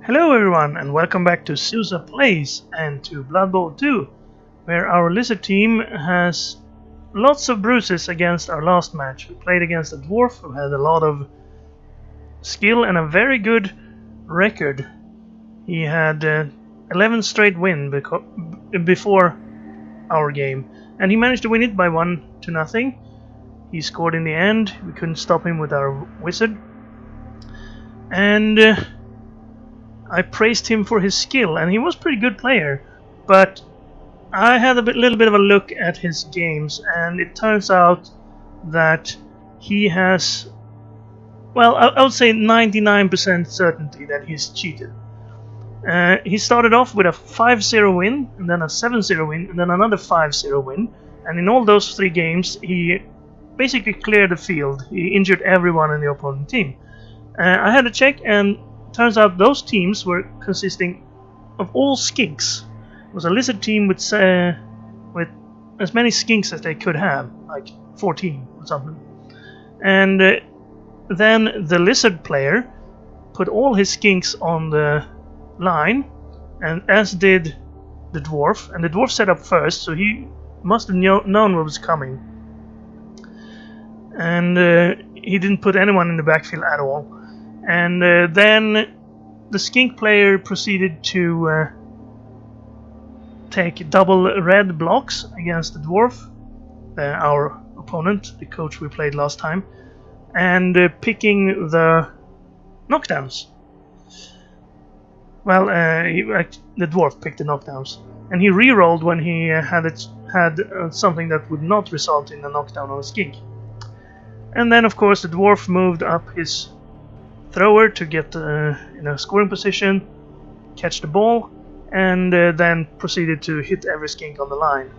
Hello everyone and welcome back to Sousa Plays and to Blood Bowl 2, where our lizard team has lots of bruises against our last match. We played against a dwarf who had a lot of skill and a very good record. He had 11 straight wins before our game, and he managed to win it by 1-0. He scored in the end. We couldn't stop him with our wizard, and I praised him for his skill, and he was a pretty good player, but I had a little bit of a look at his games, and it turns out that he has, well, I would say 99% certainty that he's cheated. He started off with a 5-0 win, and then a 7-0 win, and then another 5-0 win, and in all those three games he basically cleared the field. He injured everyone in the opponent team. I had a check, and turns out those teams were consisting of all skinks. It was a lizard team with as many skinks as they could have, like 14 or something. And then the lizard player put all his skinks on the line, and as did the dwarf. And the dwarf set up first, so he must have known what was coming. And he didn't put anyone in the backfield at all. And then the skink player proceeded to take double red blocks against the dwarf, our opponent, the coach we played last time, and picking the knockdowns. Well, the dwarf picked the knockdowns, and he re-rolled when he had something that would not result in a knockdown on a skink. And then, of course, the dwarf moved up his thrower to get in a scoring position, catch the ball, and then proceeded to hit every skink on the line.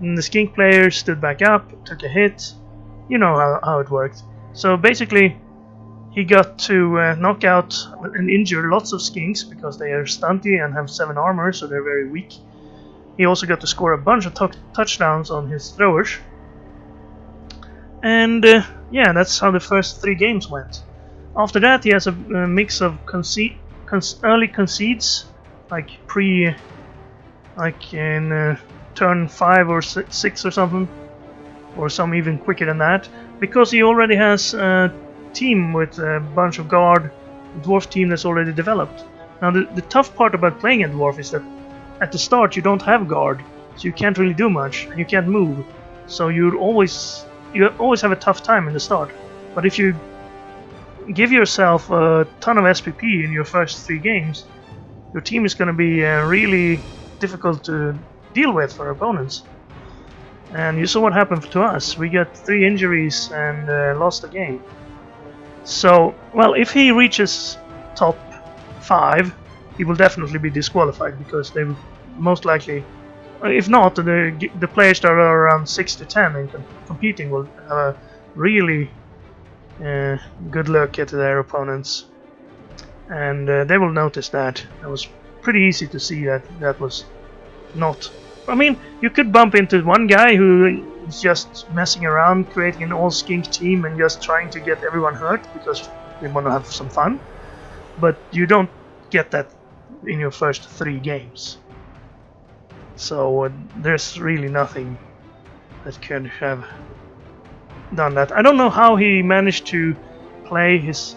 And the skink player stood back up, took a hit. You know how it worked. So basically, he got to knock out and injure lots of skinks because they are stunty and have 7 armor, so they're very weak. He also got to score a bunch of touchdowns on his throwers. And yeah, that's how the first 3 games went. After that, he has a mix of early concedes, like in turn 5 or 6 or something, or some even quicker than that, because he already has a team with a bunch of guard, a dwarf team that's already developed. Now, the tough part about playing a dwarf is that at the start you don't have guard, so you can't really do much, and you can't move, so you always have a tough time in the start. But if you give yourself a ton of SPP in your first 3 games, your team is going to be really difficult to deal with for opponents. And you saw what happened to us. We got 3 injuries and lost the game. So, well, if he reaches top 5, he will definitely be disqualified, because they will most likely, if not, the players that are around 6 to 10 and competing will have a really good look at their opponents, and they will notice that. It was pretty easy to see that was not. I mean, you could bump into one guy who is just messing around, creating an all skink team and just trying to get everyone hurt because they want to have some fun, but you don't get that in your first 3 games. So there's really nothing that could have done that. I don't know how he managed to play against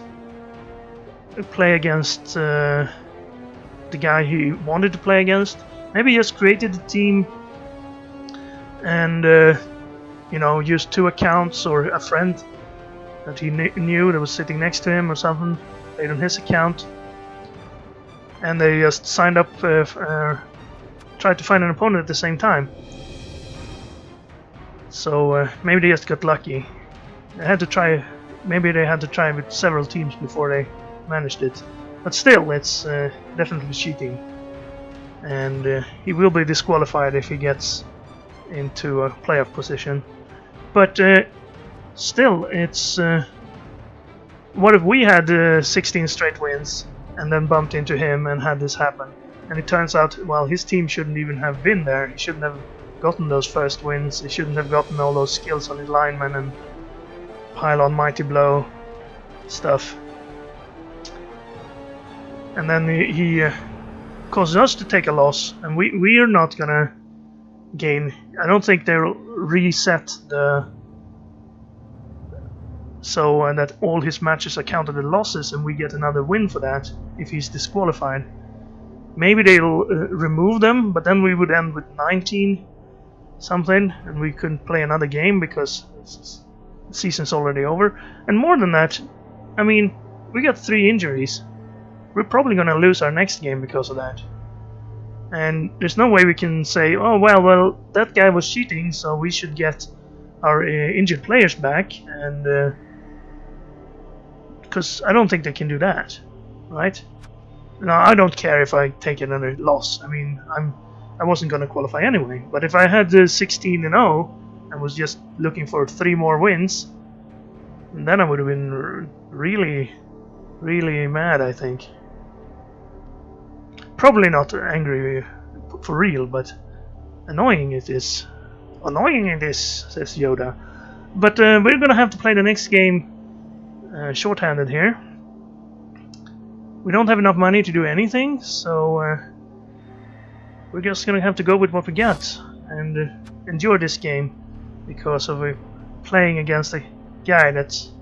the guy he wanted to play against. Maybe he just created a team and used 2 accounts or a friend that he knew that was sitting next to him or something, played on his account, and they just signed up, tried to find an opponent at the same time. So maybe they just got lucky. Maybe they had to try with several teams before they managed it. But still, it's definitely cheating. And he will be disqualified if he gets into a playoff position. But still, it's... what if we had 16 straight wins and then bumped into him and had this happen? And it turns out, well, his team shouldn't even have been there. He shouldn't have gotten those first wins. He shouldn't have gotten all those skills on his linemen and pile on mighty blow stuff. and then he causes us to take a loss, and we are not gonna gain. I don't think they'll reset the so that all his matches are counted as losses and we get another win for that if he's disqualified. Maybe they'll remove them, but then we would end with 19 something and we couldn't play another game because the season's already over. And more than that, I mean, we got 3 injuries. We're probably gonna lose our next game because of that. And there's no way we can say, oh well, that guy was cheating, so we should get our injured players back, and because I don't think they can do that, right? Now I don't care if I take another loss. I mean, I wasn't gonna qualify anyway. But if I had 16-0 and was just looking for 3 more wins, then I would have been really, really mad, I think. Probably not angry for real, but annoying it is. Annoying it is, says Yoda. But we're gonna have to play the next game short-handed here. We don't have enough money to do anything, so we're just gonna have to go with what we got and endure this game because of playing against a guy that's...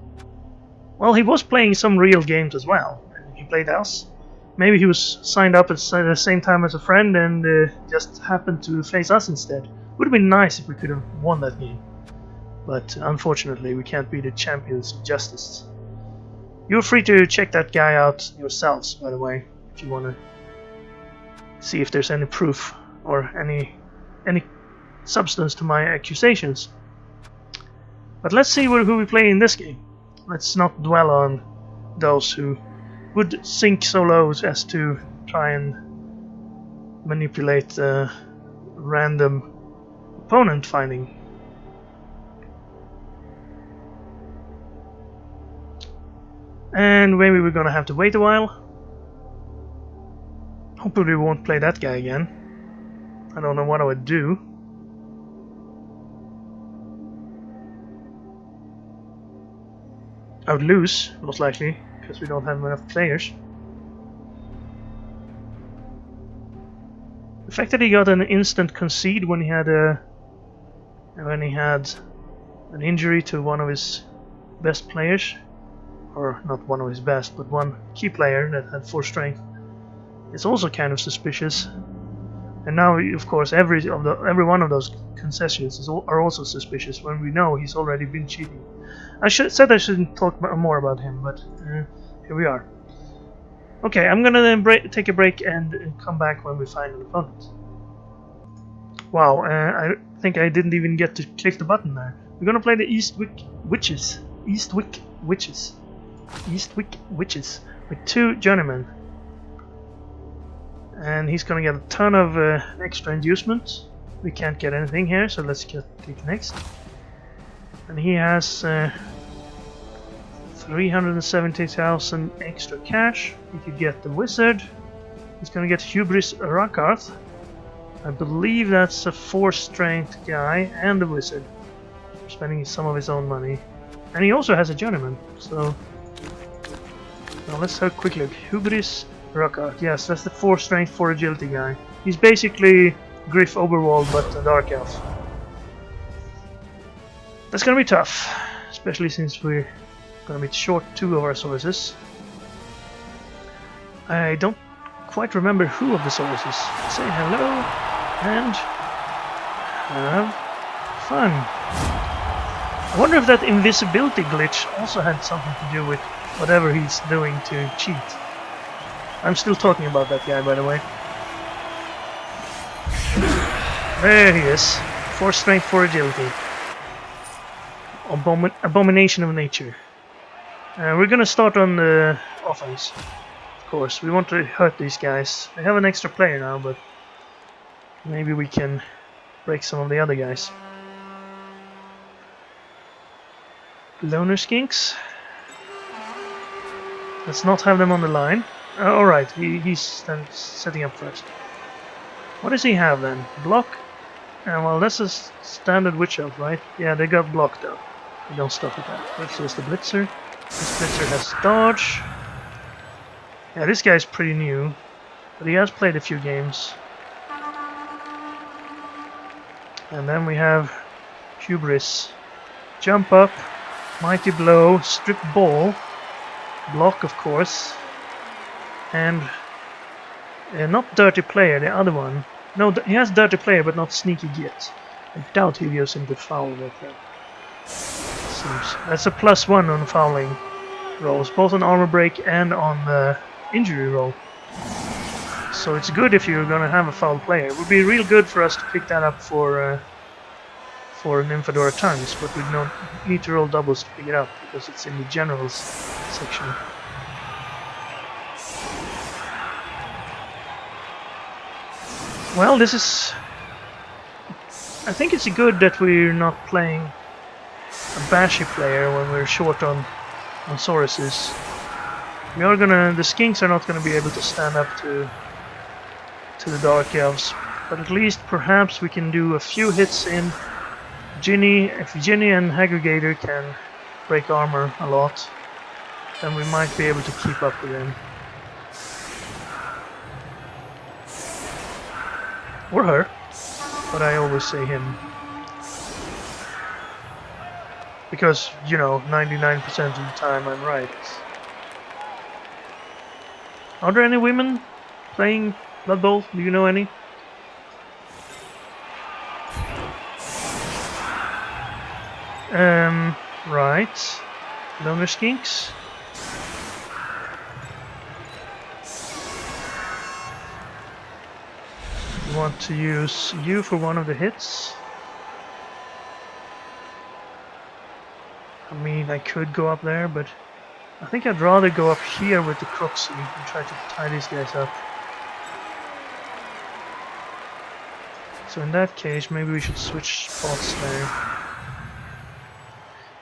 Well, he was playing some real games as well. He played us. Maybe he was signed up at the same time as a friend and just happened to face us instead. Would have been nice if we could have won that game. But unfortunately, we can't be the champions of justice. You're free to check that guy out yourselves, by the way, if you want to see if there's any proof or any substance to my accusations. But let's see who we play in this game. Let's not dwell on those who would sink so low as to try and manipulate random opponent finding. And maybe we're gonna have to wait a while. Hopefully we won't play that guy again. I don't know what I would do. I would lose, most likely, because we don't have enough players. The fact that he got an instant concede when he had an injury to one of his best players, or not one of his best, but one key player that had 4 strength, is also kind of suspicious. And now, of course, every one of those concessions are also suspicious when we know he's already been cheating. I said I shouldn't talk more about him, but here we are. Okay, I'm gonna then take a break and come back when we find an opponent. Wow, I think I didn't even get to click the button there. We're gonna play the Eastwick Witches with 2 journeymen. And he's gonna get a ton of extra inducement. We can't get anything here, so let's click next. And he has 370,000 extra cash. He could get the wizard. He's gonna get Hubris Rakarth. I believe that's a 4 strength guy and the wizard. Spending some of his own money. And he also has a journeyman, so... Now let's have a quick look. Hubris Rakarth. Yes, that's the 4 strength, 4 agility guy. He's basically Griff Overwald, but a dark elf. That's gonna be tough, especially since we're gonna be short 2 of our sources. I don't quite remember who of the sources. Say hello and have fun. I wonder if that invisibility glitch also had something to do with whatever he's doing to cheat. I'm still talking about that guy, by the way. There he is. 4 strength, 4 agility. Abomination of nature. We're gonna start on the offense. Of course, we want to hurt these guys. They have an extra player now, but maybe we can break some of the other guys. Loner skinks. Let's not have them on the line. Alright, he's setting up first. What does he have then? Block? Well, that's a standard witch elf, right? Yeah, they got blocked though. We don't stop at that. That's just the blitzer. This blitzer has dodge. Yeah, this guy's pretty new, but he has played a few games. And then we have Hubris. Jump up, mighty blow, strip ball, block of course, and not dirty player, the other one. No, he has dirty player but not sneaky git. I doubt he'll use him to foul with him. Seems that's a +1 on fouling rolls, both on armor break and on the injury roll. So it's good if you're gonna have a foul player. It would be real good for us to pick that up for Nymphadora Tongues, but we don't need to roll doubles to pick it up because it's in the generals section. Well, this is... I think it's good that we're not playing a bashy player when we're short on Sauruses. We are gonna... the Skinks are not gonna be able to stand up to the Dark Elves, but at least perhaps we can do a few hits in Ginny. If Ginny and Aggregator can break armor a lot, then we might be able to keep up with him. Or her, but I always say him. Because, you know, 99% of the time I'm right. Are there any women playing Blood Bowl? Do you know any? Right. Loner Skinks. You want to use you for one of the hits? I mean, I could go up there, but I think I'd rather go up here with the Croxy and try to tie these guys up. So in that case, maybe we should switch spots there.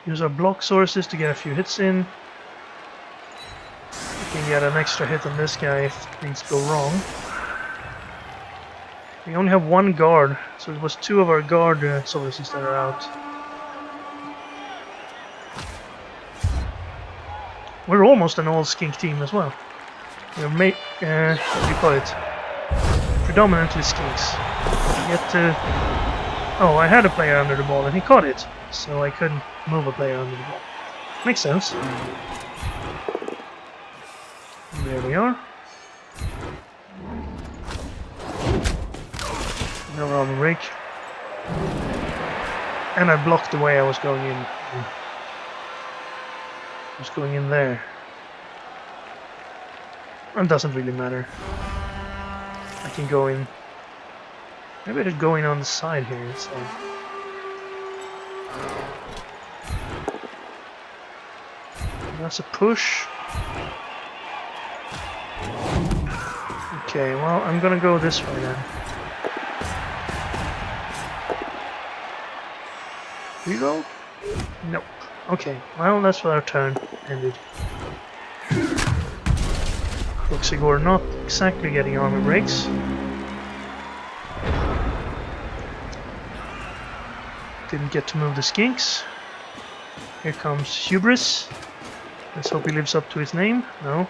Use our block sources to get a few hits in. We can get an extra hit on this guy if things go wrong. We only have one guard, so it was two of our guard sources that are out. We're almost an all-skink team as well. We're what do you call it? Predominantly skinks. Get to... Oh, I had a player under the ball and he caught it, so I couldn't move a player under the ball. Makes sense. There we are. No armor break. And I blocked the way I was going in. I was going in there. It doesn't really matter. I can go in. Maybe I should go in on the side here instead. That's a push. Okay, well, I'm gonna go this way then. Do you go? Nope. Okay, well, that's where our turn ended. Roxigor not exactly getting armor breaks. Didn't get to move the skinks. Here comes Hubris. Let's hope he lives up to his name. No.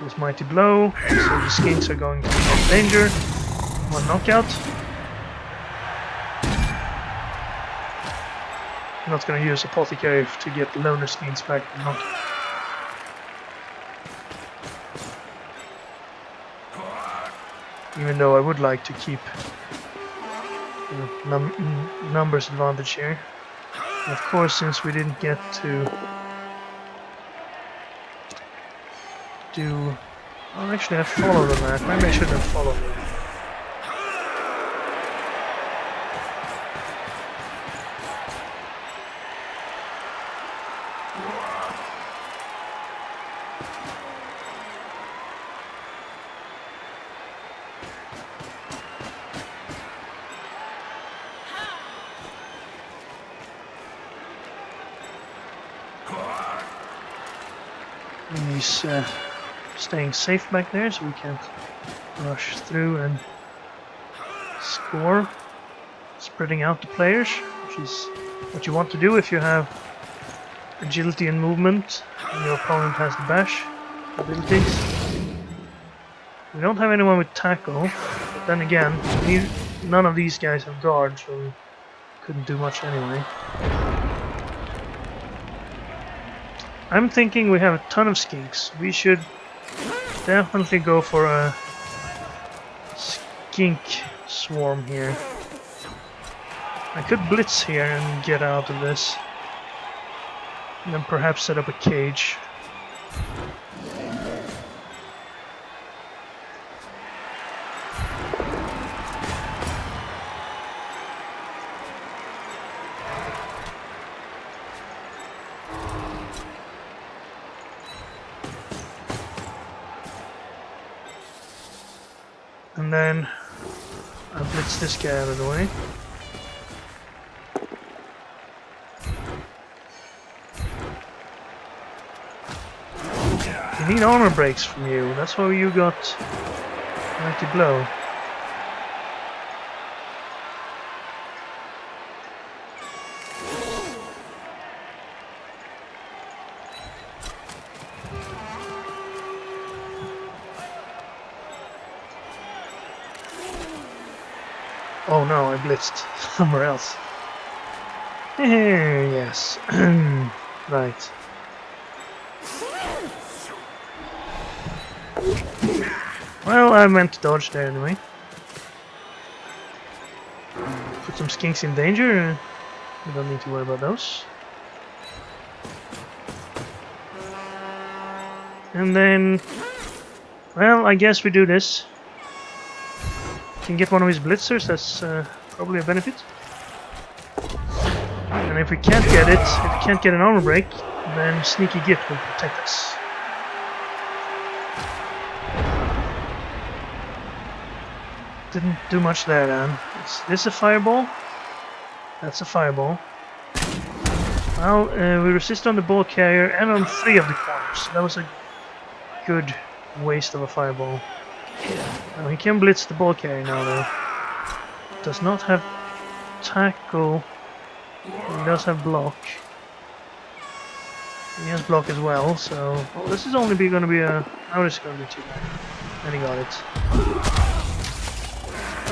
His mighty blow. So the skinks are going to be in danger. One knockout. I'm not going to use Apothecary to get the loner skinks back from knockout. Even though I would like to keep numbers advantage here. And of course, since we didn't get to do... Oh, actually I followed on that. Maybe I shouldn't have followed it. And he's staying safe back there, so we can't rush through and score. Spreading out the players, which is what you want to do if you have agility and movement and your opponent has the bash. abilities. We don't have anyone with tackle, but then again, none of these guys have guard, so we couldn't do much anyway. I'm thinking we have a ton of skinks. We should definitely go for a skink swarm here. I could blitz here and get out of this. And then perhaps set up a cage. And then I'll blitz this guy out of the way. We need armor breaks from you. That's why you got Mighty Blow. Oh no, I blitzed somewhere else. Yes. Right. Well, I meant to dodge there anyway. Put some skinks in danger. We don't need to worry about those. And then, well, I guess we do this. Can get one of his blitzers, that's probably a benefit. And if we can't get it, if we can't get an armor break, then Sneaky Gift will protect us. Didn't do much there then. Is this a fireball? That's a fireball. Well, we resist on the ball carrier and on 3 of the corners. So that was a good waste of a fireball. Now he can blitz the ball carrier now though. Does not have tackle. He does have block. He has block as well, so... Well, this is only going to be a... Oh, this is going to be too bad. And he got it.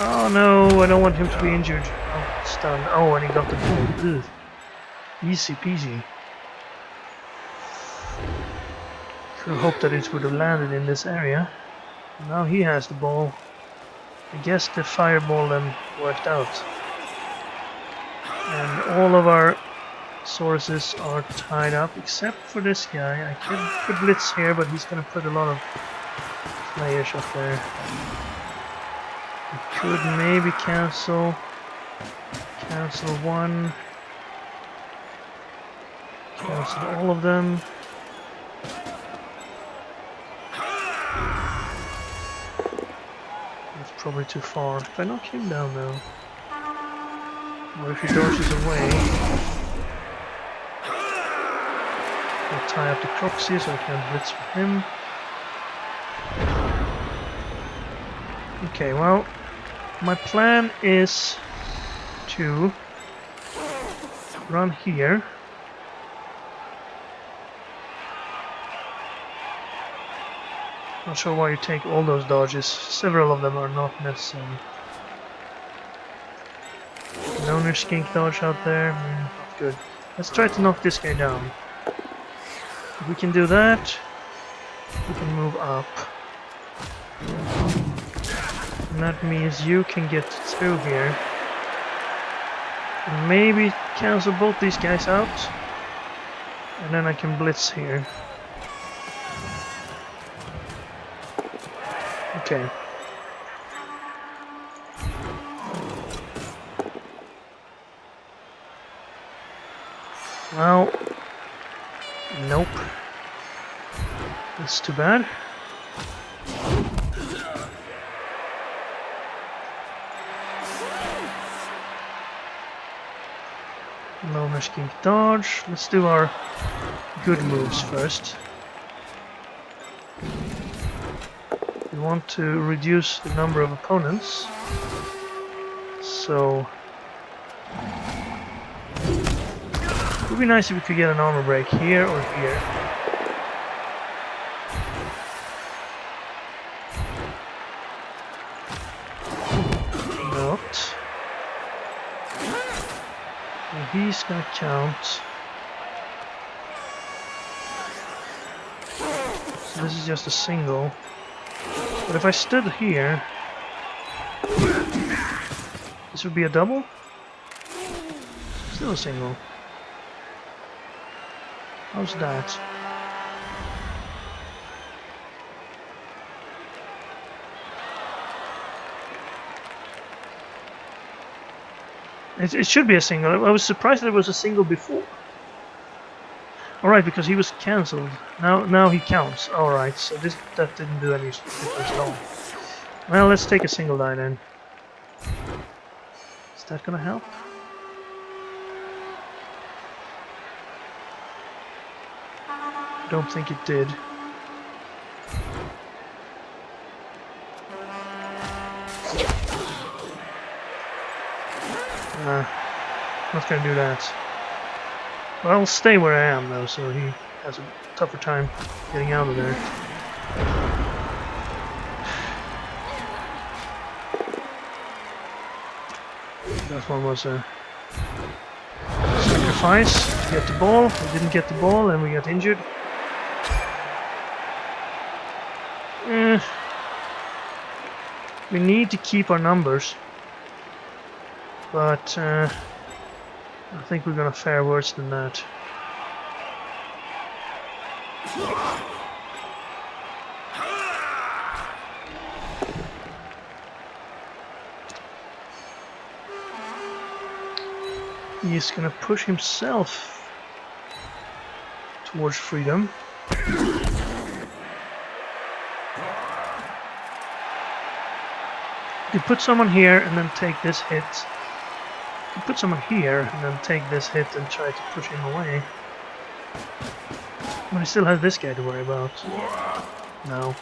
Oh no, I don't want him to be injured. Oh, stunned. Oh, and he got the ball. Ugh. Easy peasy. Could have hoped that it would have landed in this area. Now he has the ball. I guess the fireball then worked out. And all of our sources are tied up except for this guy. I could put blitz here, but he's gonna put a lot of players up there. We could maybe cancel one. Cancel all of them. That's probably too far. If I knock him down though. Or if he dodges away. I'll tie up the Croxy so I can blitz with him. Okay, well, my plan is to run here. Not sure why you take all those dodges. Several of them are not necessary. Loner skink dodge out there. Not good. Let's try to knock this guy down. If we can do that, we can move up. And that means you can get through here. And maybe cancel both these guys out. And then I can blitz here. Okay. Well, nope. That's too bad. Loner skink dodge. Let's do our good moves first. We want to reduce the number of opponents. So it would be nice if we could get an armor break here or here. he's gonna count. So this is just a single. But if I stood here, this would be a double? Still a single. How's that? It should be a single. I was surprised that it was a single before. Alright, because he was cancelled. Now he counts. Alright, so that didn't do any difference at all. Well, let's take a single die then. Is that gonna help? I don't think it did. Not gonna do that. Well, I'll stay where I am though, so he has a tougher time getting out of there. That one was a sacrifice to get the ball. We didn't get the ball and we got injured. We need to keep our numbers. But I think we're gonna fare worse than that. He's gonna push himself towards freedom. You put someone here and then take this hit. You put someone here and then take this hit and try to push him away. But he still has this guy to worry about. No.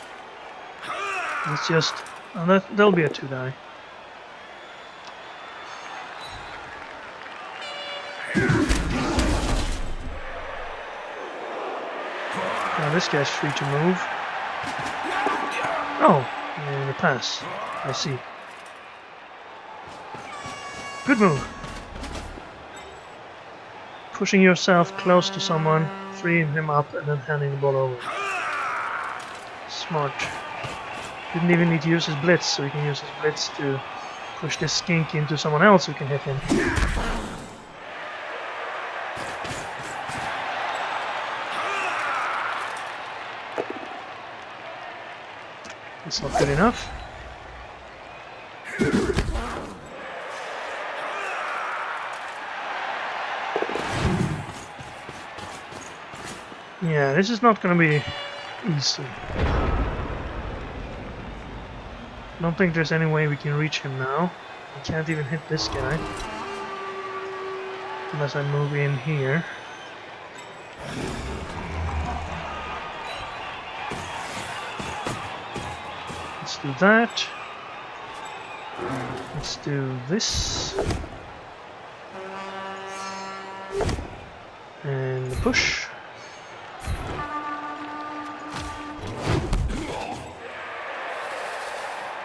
It's just... Oh, that'll be a 2-die. Now this guy's free to move. Oh, and a pass. I see. Good move. Pushing yourself close to someone, freeing him up, and then handing the ball over. Smart. Didn't even need to use his blitz, so he can use his blitz to push this skink into someone else who can hit him. That's not good enough. Yeah, this is not going to be easy. I don't think there's any way we can reach him now. I can't even hit this guy. Unless I move in here. Let's do that. Let's do this. And the push.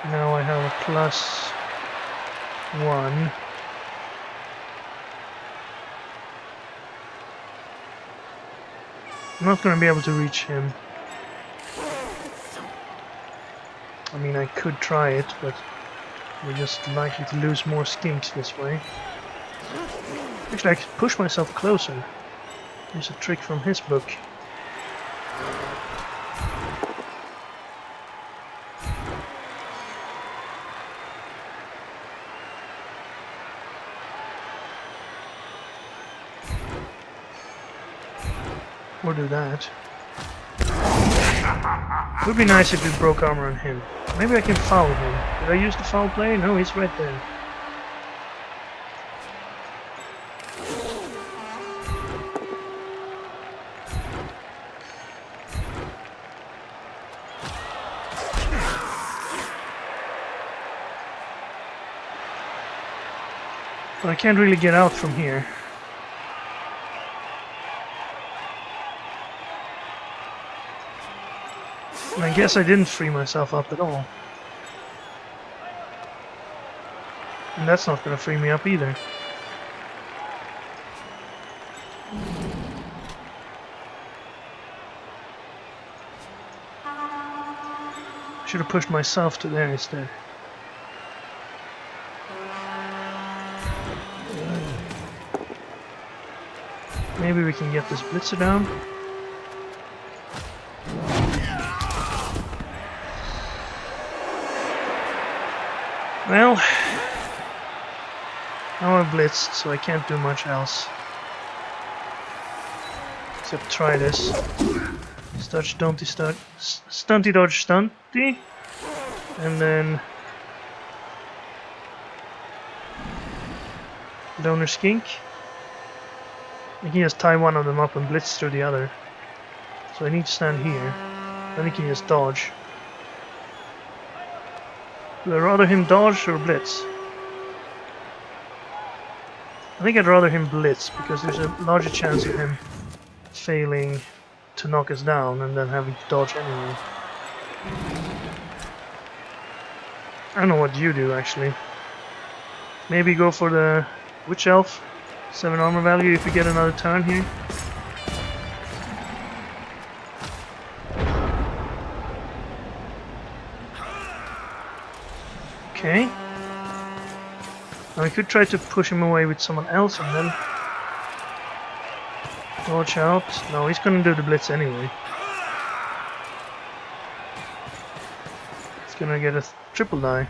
Now I have a +1. I'm not going to be able to reach him. I mean, I could try it, but we're just likely to lose more skinks this way. Actually, I could push myself closer. There's a trick from his book. Or do that. It would be nice if we broke armor on him. Maybe I can foul him. Did I use the foul play? No, he's right there. But I can't really get out from here. And I guess I didn't free myself up at all. And that's not going to free me up either. Should have pushed myself to there instead. Maybe we can get this blitzer down. Well, now I've blitzed, so I can't do much else. Except try this. Stutch, stunty, stunty, dodge, stunty. And then... Donor skink. I can just tie one of them up and blitz through the other. So I need to stand here. Then he can just dodge. Would I rather him dodge or blitz? I think I'd rather him blitz, because there's a larger chance of him failing to knock us down and then having to dodge anyway. I don't know what you do actually. Maybe go for the Witch Elf. 7 armor value if we get another turn here. Okay. Now we could try to push him away with someone else and then dodge out. No, he's gonna do the blitz anyway. He's gonna get a triple die.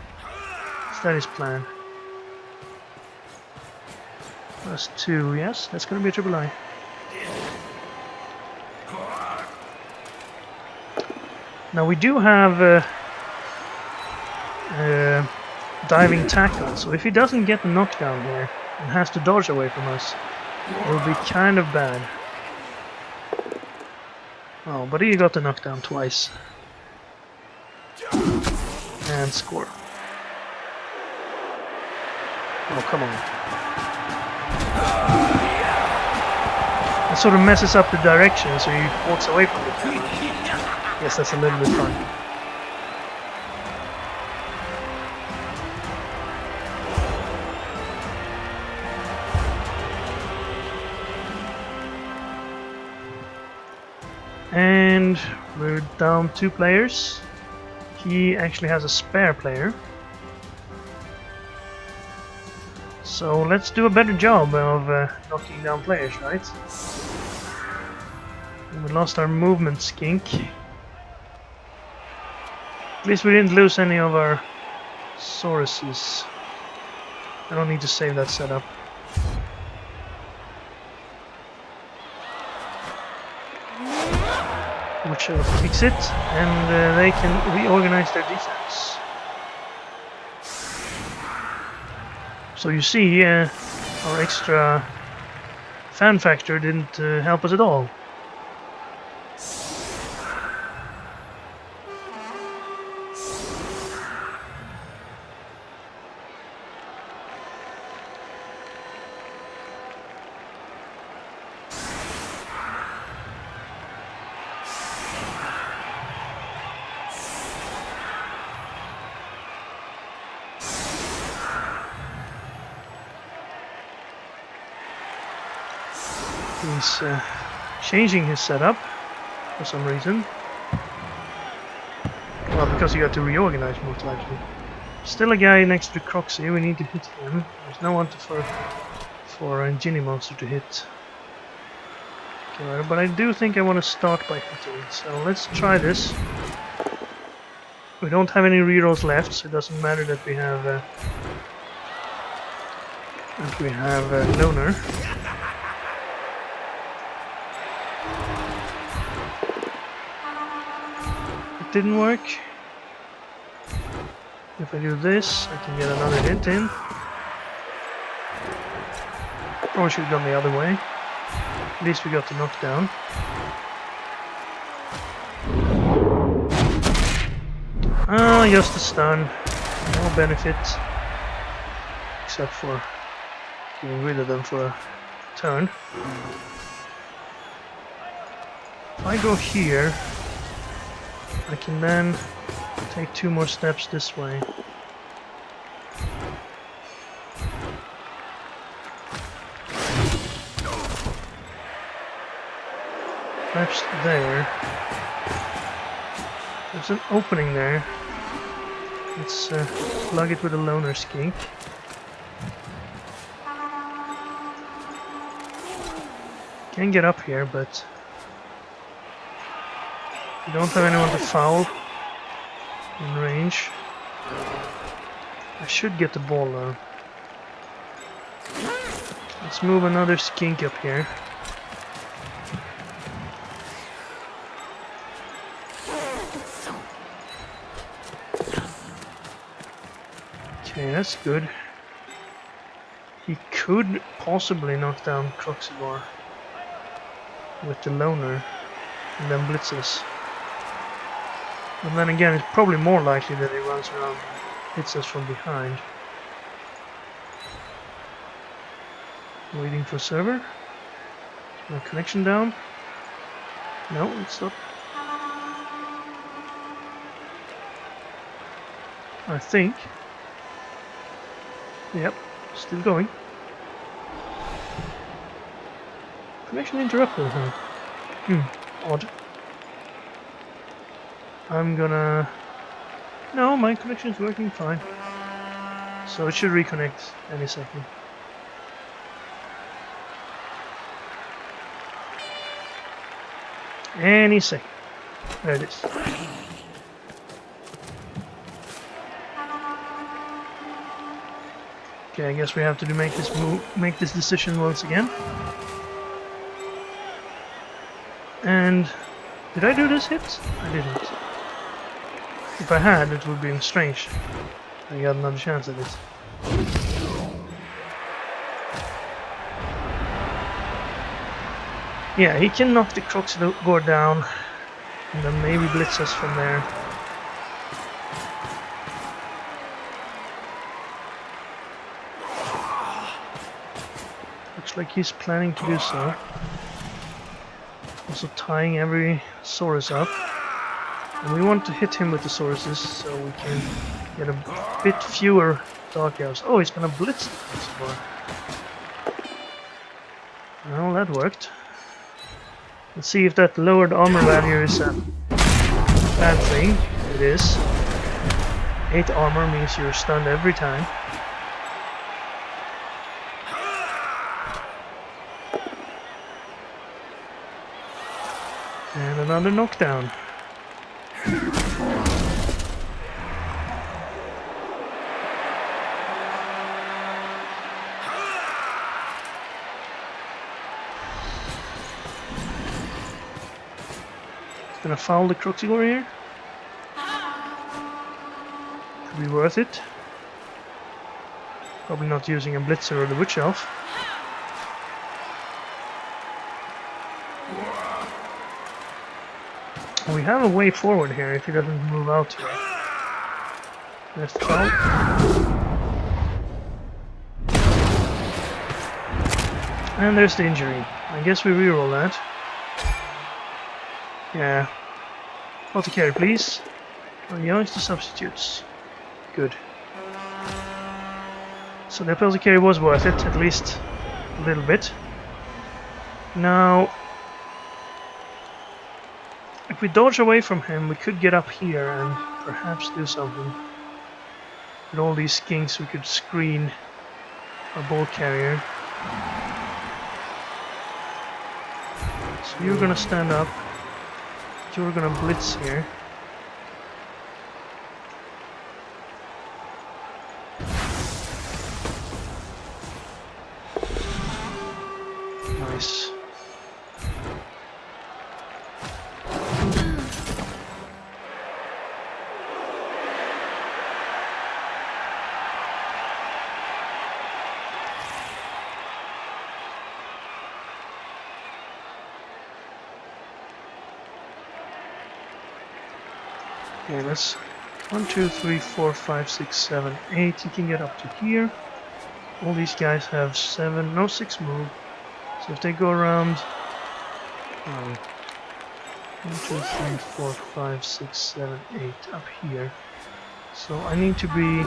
Is that his plan? Plus 2, yes, that's gonna be a triple die. Now we do have diving tackle, so if he doesn't get the knockdown here and has to dodge away from us, it will be kind of bad. Oh, but he got the knockdown twice. And score. Oh, come on. It sort of messes up the direction, so he walks away from it. Yes, that's a little bit fun. And we're down 2 players. He actually has a spare player. So let's do a better job of knocking down players, right? And we lost our movement skink. At least we didn't lose any of our Sauruses. I don't need to save that setup. Which will fix it, and they can reorganize their defense. So you see, our extra fan factor didn't help us at all. He's changing his setup for some reason. Well, because he got to reorganize most likely. Still a guy next to Croxy, we need to hit him. There's no one for a Ginny monster to hit. Okay, but I do think I want to start by hitting, so let's try this. We don't have any rerolls left, so it doesn't matter that we have Loner. Didn't work. If I do this, I can get another hit in. Probably should have gone the other way. At least we got the knockdown. Ah, just a stun. No benefit. Except for getting rid of them for a turn. If I go here, I can then take 2 more steps this way. Perhaps there. There's an opening there. Let's plug it with a loner skink. Can get up here, but we don't have anyone to foul in range. I should get the ball though. Let's move another skink up here. Okay, that's good. He could possibly knock down Croxivar with the loner and then blitzes. And then again, it's probably more likely that he runs around and hits us from behind. Waiting for server. Is my connection down? No, it's not. I think. Yep, still going. Connection interrupted, huh? Odd. I'm gonna... No, my connection is working fine. So it should reconnect any second. Any second. There it is. Okay, I guess we have to make this decision once again. And did I do this hit? I didn't. If I had, it would be strange. I got another chance at it. Yeah, he can knock the Croxigore down and then maybe blitz us from there. Looks like he's planning to do so. Also tying every Saurus up. And we want to hit him with the Sauruses so we can get a bit fewer Dark Elves. Oh, he's gonna blitz the Croxigore. Well, that worked. Let's see if that lowered armor value is a bad thing. It is. 8 armor means you're stunned every time. And another knockdown. Gonna foul the Croxigore here. Could be worth it. Probably not using a Blitzer or the Witch Elf. We have a way forward here if he doesn't move out here. There's the foul. And there's the injury. I guess we reroll that. Yeah. Apothecary, please. Oh, youngster substitutes. Good. So the Apothecary was worth it, at least a little bit. Now, if we dodge away from him, we could get up here and perhaps do something. With all these skinks, we could screen a ball carrier. So you're gonna stand up. You're gonna blitz here. Nice. Okay, that's 1, 2, 3, 4, 5, 6, 7, 8. You can get up to here. All these guys have 7, no 6 move. So if they go around 1, 2, 3, 4, 5, 6, 7, 8 up here. So I need to be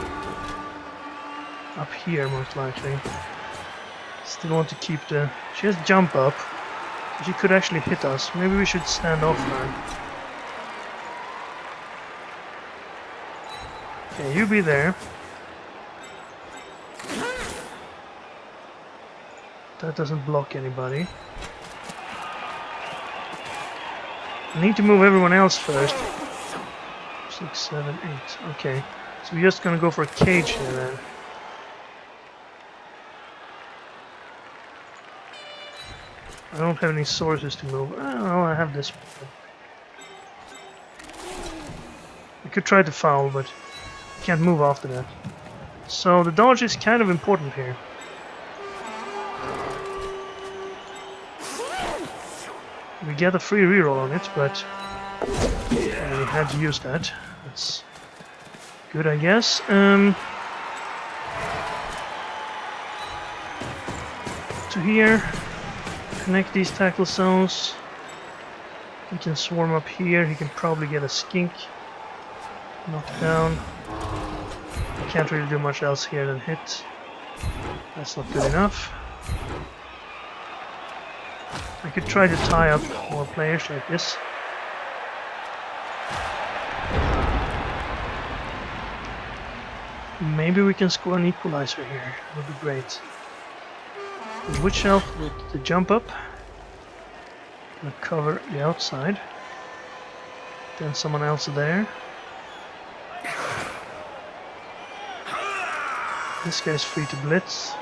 up here most likely. Still want to keep the... She has jump up. So she could actually hit us. Maybe we should stand off now. Okay, you be there. That doesn't block anybody. I need to move everyone else first. 6, 7, 8. Okay. So we're just gonna go for a cage here then. I don't have any sources to move. Oh, I have this one. I could try to foul, but can't move after that. So the dodge is kind of important here. We get a free reroll on it, but we had to use that. That's good, I guess. To here, connect these tackle zones. He can swarm up here. He can probably get a skink. Knock down. Can't really do much else here than hit. That's not good enough. I could try to tie up more players like this. Maybe we can score an equalizer here. That would be great. The Witch Elf with the jump up. Gonna cover the outside. Then someone else there. This guy's free to blitz.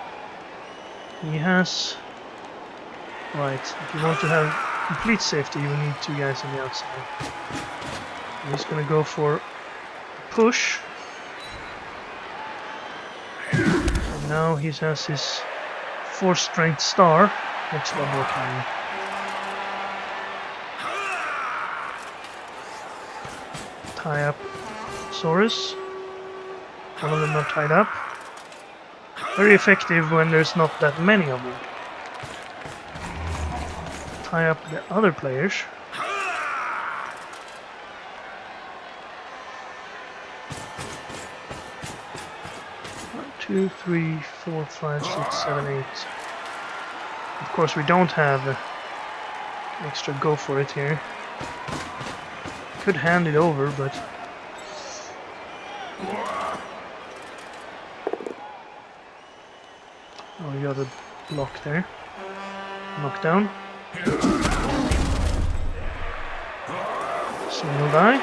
He has... Right, if you want to have complete safety, you will need 2 guys on the outside. He's gonna go for push. And now he has his 4 strength star next level cannon. Tie up Saurus. One of them not tied up. Very effective when there's not that many of them. Tie up the other players. 1, 2, 3, 4, 5, 6, 7, 8. Of course we don't have extra go for it here. Could hand it over, but oh, we got a block there. Knockdown. Single die.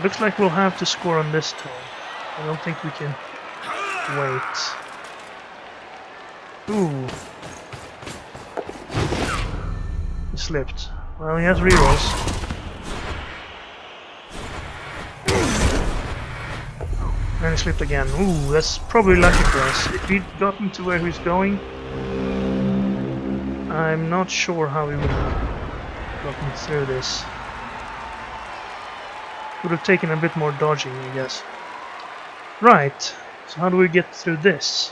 Looks like we'll have to score on this turn. I don't think we can wait. Ooh. He slipped. Well, he has rerolls. And he slipped again. Ooh, that's probably lucky for us. If he'd gotten to where he was going, I'm not sure how we would have gotten through this. Would have taken a bit more dodging, I guess. Right, so how do we get through this?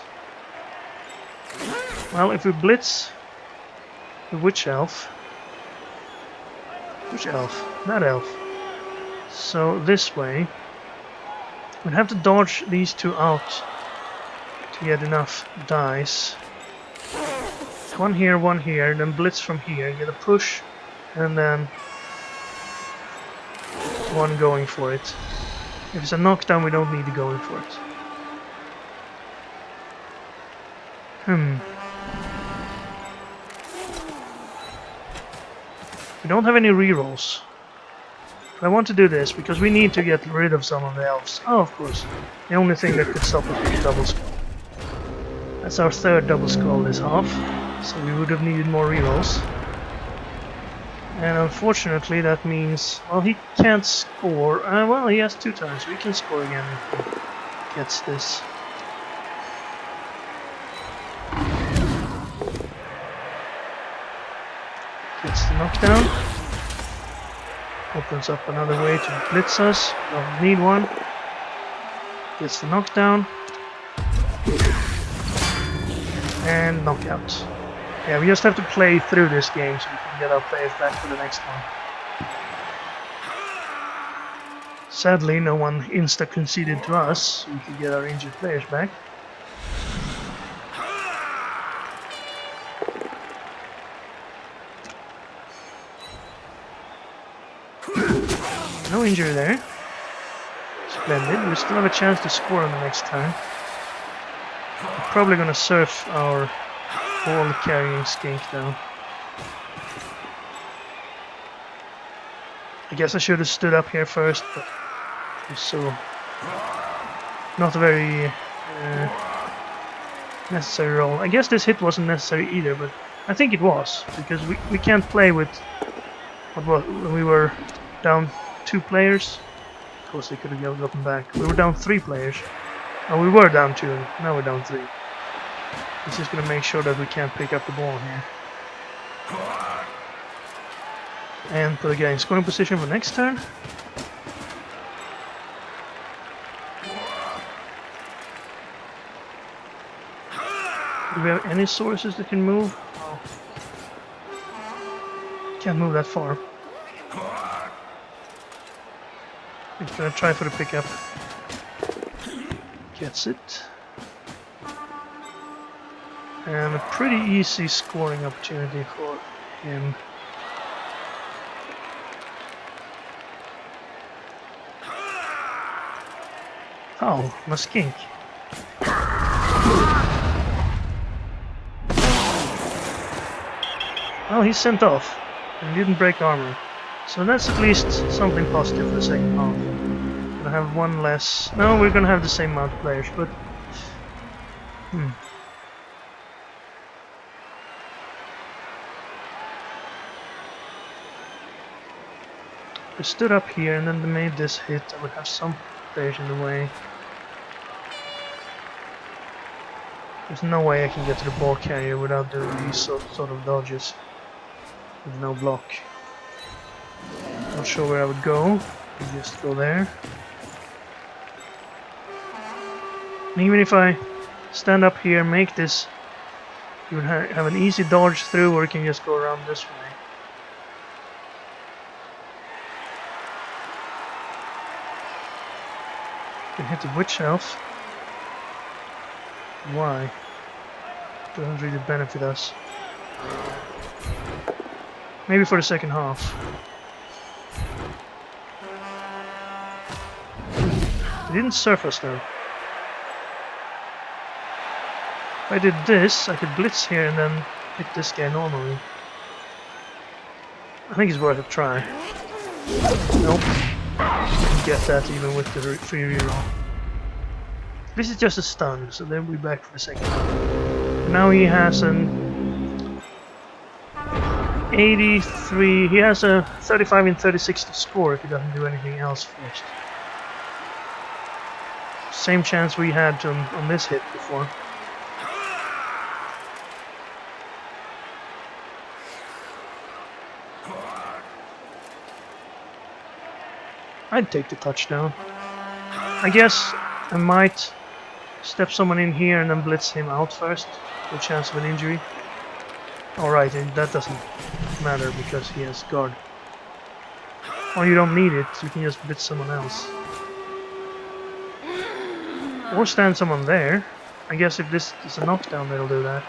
Well, if we blitz the Witch Elf. Which elf? That elf. So this way. We'd have to dodge these 2 out to get enough dice. 1 here, then blitz from here, get a push, and then 1 going for it. If it's a knockdown, we don't need to go in for it. We don't have any rerolls. But I want to do this because we need to get rid of some of the elves. Oh, of course. The only thing that could stop us is double skull. That's our 3rd double skull this half. So we would have needed more rerolls. And unfortunately that means... Well, he can't score. Well, he has 2 turns. We can score again if he gets this. Gets the knockdown. Opens up another way to blitz us. Don't need one. Gets the knockdown. And knockout. Yeah, we just have to play through this game so we can get our players back for the next one. Sadly, no one insta-conceded to us, so we could get our injured players back. No injury there. splendid. We still have a chance to score on the next turn. We're probably gonna surf our ball carrying skink though. I guess I should have stood up here first, but it was so not a very necessary roll. I guess this hit wasn't necessary either, but I think it was, because we can't play with when we were down 2 players. Of course they could have gotten back. We were down 3 players. Oh, we were down 2, now we're down 3. It's just gonna make sure that we can't pick up the ball here. And put a guy in scoring position for next turn. Do we have any sources that can move? Oh. Can't move that far. He's gonna try for the pickup. Gets it. And a pretty easy scoring opportunity for him. Oh, my skink. Oh, he's sent off and didn't break armor. So that's at least something positive for the second half. Gonna have one less. No, we're gonna have the same amount of players, but I stood up here and then they made this hit. I would have some players in the way. There's no way I can get to the ball carrier without doing these sort of dodges with no block. Not sure where I would go. I'd just go there. And even if I stand up here and make this, you would have an easy dodge through, or you can just go around this way. Can hit the witch elf. Why? Doesn't really benefit us. Maybe for the second half. They didn't surf us though. If I did this, I could blitz here and then hit this guy normally. I think it's worth a try. Nope. Didn't get that even with the free reroll. This is just a stun, so then we'll be back for the second half. Now he has an 83, he has a 35 in 36 to score if he doesn't do anything else first. Same chance we had on this hit before. I'd take the touchdown. I guess I might step someone in here and then blitz him out first, with a chance of an injury. Alright, that doesn't matter because he has guard. Or you don't need it, you can just blitz someone else. Or stand someone there. I guess if this is a knockdown, they'll do that.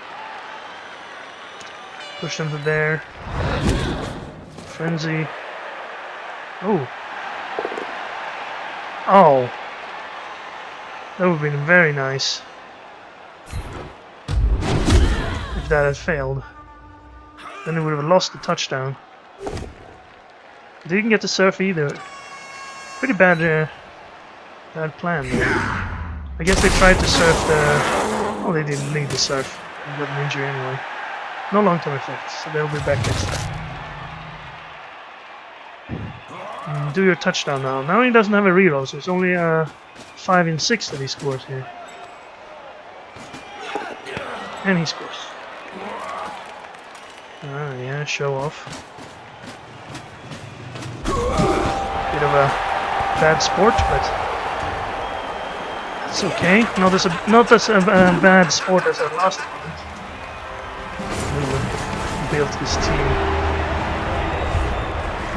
Push them to there. Frenzy. Oh. Oh. That would have been very nice. If that had failed. Then we would have lost the touchdown. Didn't get the surf either. Pretty bad plan there. I guess they tried to surf the... Oh, they didn't need the surf. They got an injury anyway. No long-term effects, so they'll be back next time. Do your touchdown now. Now he doesn't have a reroll, so it's only 5 in 6 that he scores here. And he scores. Ah, yeah, show off. Bit of a bad sport, but it's okay. Not as a bad sport as our last opponent. We built his team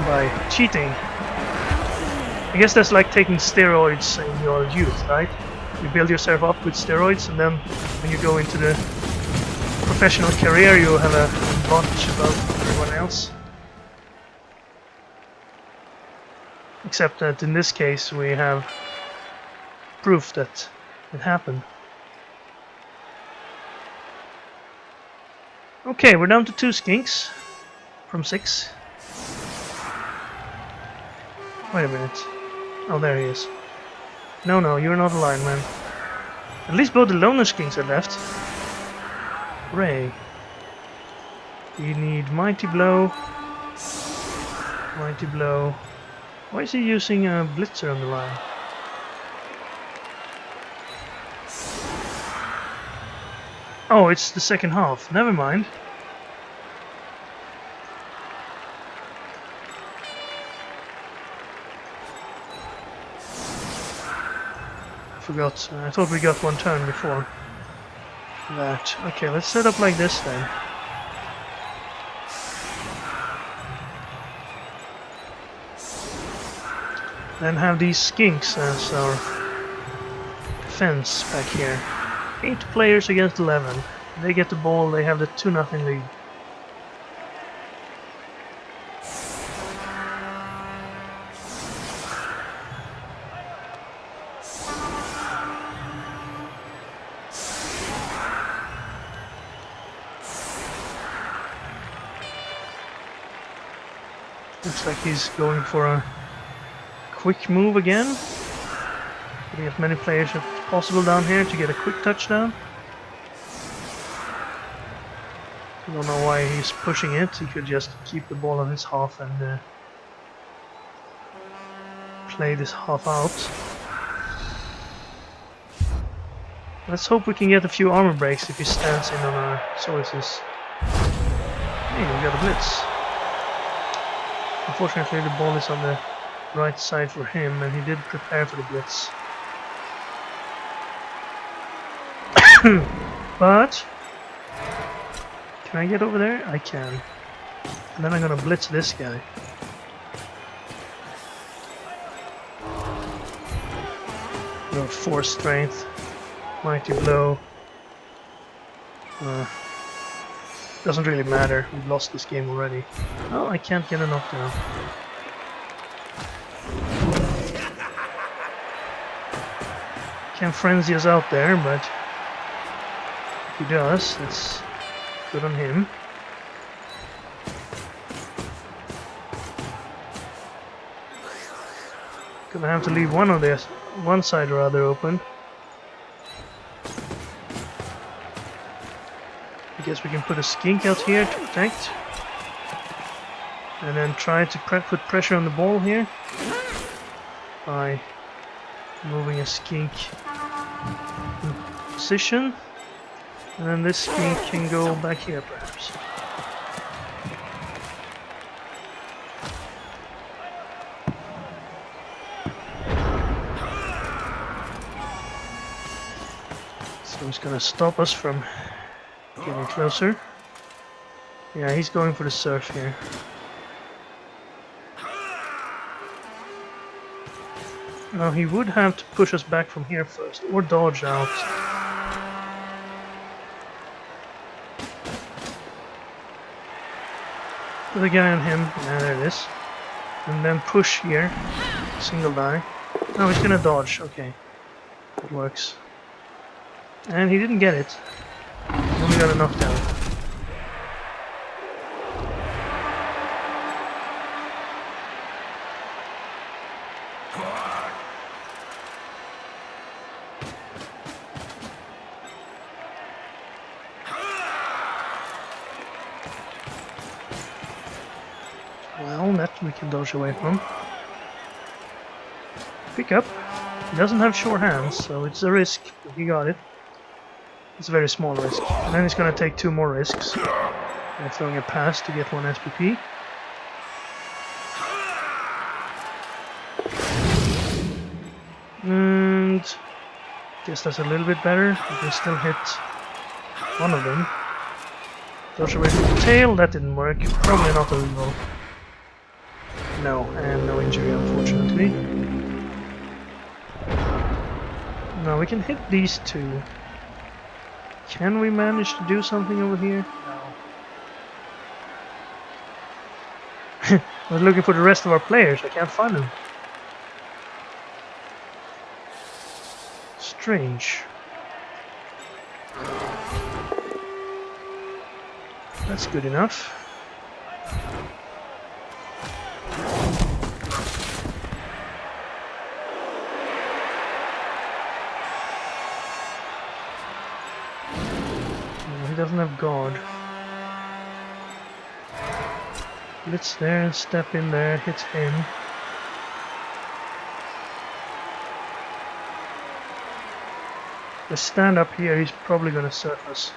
by cheating. I guess that's like taking steroids in your youth, right? You build yourself up with steroids, and then when you go into the professional career, you have an advantage above everyone else. Except that in this case we have proof that it happened. Okay, we're down to 2 skinks from 6. Wait a minute. Oh, there he is. No, you're not a lineman. At least both the loner skinks are left. Hooray. You need Mighty Blow. Mighty Blow. Why is he using a blitzer on the line? Oh, it's the second half. Never mind. I forgot. I thought we got 1 turn before that. Okay, let's set up like this then. Then have these skinks as our defense back here. 8 players against 11. They get the ball, they have the 2-0 lead. Looks like he's going for a quick move again. Getting as many players as possible down here to get a quick touchdown. I don't know why he's pushing it. He could just keep the ball on his half and play this half out. Let's hope we can get a few armor breaks if he stands in on our sources. Hey, we got a blitz. Unfortunately, the ball is on the right side for him, and he did prepare for the blitz. But can I get over there? I can. And then I'm gonna blitz this guy. No, 4 strength, Mighty Blow. Doesn't really matter. We've lost this game already. Oh, I can't get a knockdown. Can frenzy us out there, but if he does, that's good on him. Gonna have to leave one side or other open. I guess we can put a skink out here to protect. And then try to put pressure on the ball here by moving a skink in position. And then this skink can go back here perhaps. So it's gonna stop us from getting closer. Yeah, he's going for the surf here. Now he would have to push us back from here first, or dodge out. Put a guy on him, yeah, there it is. And then push here, single die. Oh, he's gonna dodge, okay. That works. And he didn't get it. He only got a knockdown. Well, that we can dodge away from. Pick up. He doesn't have sure hands, so it's a risk, but he got it. It's a very small risk. And then he's gonna take 2 more risks. By throwing a pass to get 1 SPP. And guess that's a little bit better. We can still hit one of them. Dodge away from the tail, that didn't work. Probably not illegal. No, and no injury unfortunately. Now we can hit these 2. Can we manage to do something over here? No. I was looking for the rest of our players, I can't find them. strange. That's good enough. No, he doesn't have guard. Blitz there, step in there, hit him. If I stand up here, he's probably going to surface.